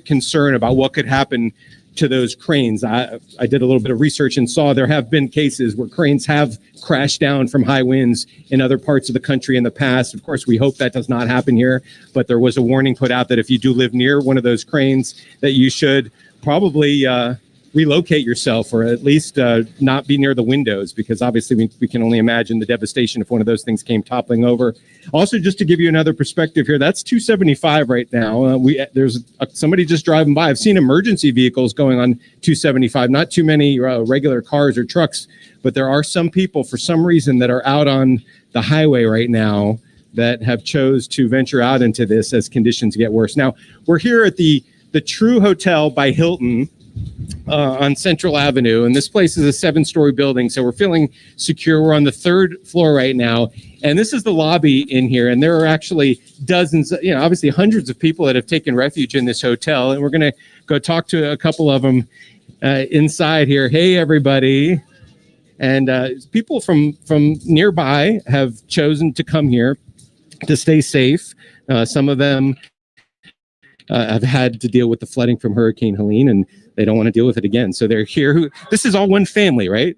Speaker 4: concern about what could happen to those cranes. I did a little bit of research and saw there have been cases where cranes have crashed down from high winds in other parts of the country in the past. Of course, we hope that does not happen here, but there was a warning put out that if you do live near one of those cranes, that you should probably relocate yourself, or at least not be near the windows, because obviously we can only imagine the devastation if one of those things came toppling over. Also, just to give you another perspective here, that's 275 right now. There's somebody just driving by. I've seen emergency vehicles going on 275, not too many regular cars or trucks, but there are some people for some reason that are out on the highway right now that have chose to venture out into this as conditions get worse. Now, we're here at the True Hotel by Hilton on Central Avenue, and this place is a 7-story building, so we're feeling secure. We're on the 3rd floor right now, and this is the lobby in here, and there are actually dozens, obviously hundreds of people that have taken refuge in this hotel, and we're going to go talk to a couple of them inside here. Hey, everybody. And people from nearby have chosen to come here to stay safe. Some of them have had to deal with the flooding from Hurricane Helene, and they don't want to deal with it again. So they're here. This is all one family, right?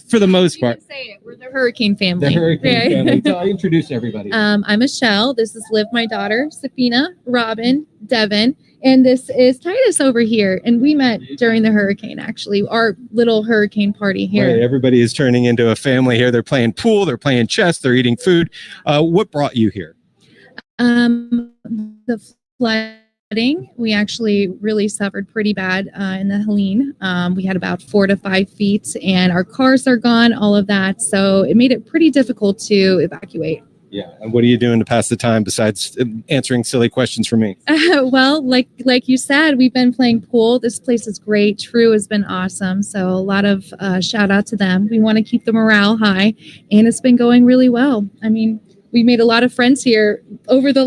Speaker 4: For the most part.
Speaker 18: Say it. We're the Hurricane family.
Speaker 4: The Hurricane family. So I'll introduce everybody.
Speaker 18: I'm Michelle. This is Liv, my daughter, Safina, Robin, Devin, and this is Titus over here. And we met during the hurricane, actually, our little hurricane party here.
Speaker 4: Right. Everybody is turning into a family here. They're playing pool, they're playing chess, they're eating food. What brought you here?
Speaker 18: The flooding We actually really suffered pretty bad in the Helene. We had about 4 to 5 feet, and our cars are gone, all of that. So it made it pretty difficult to evacuate.
Speaker 4: Yeah. And what are you doing to pass the time besides answering silly questions for me?
Speaker 18: Well, like you said, we've been playing pool. This place is great. True has been awesome. So a lot of shout out to them. We want to keep the morale high, and it's been going really well. I mean, we made a lot of friends here over the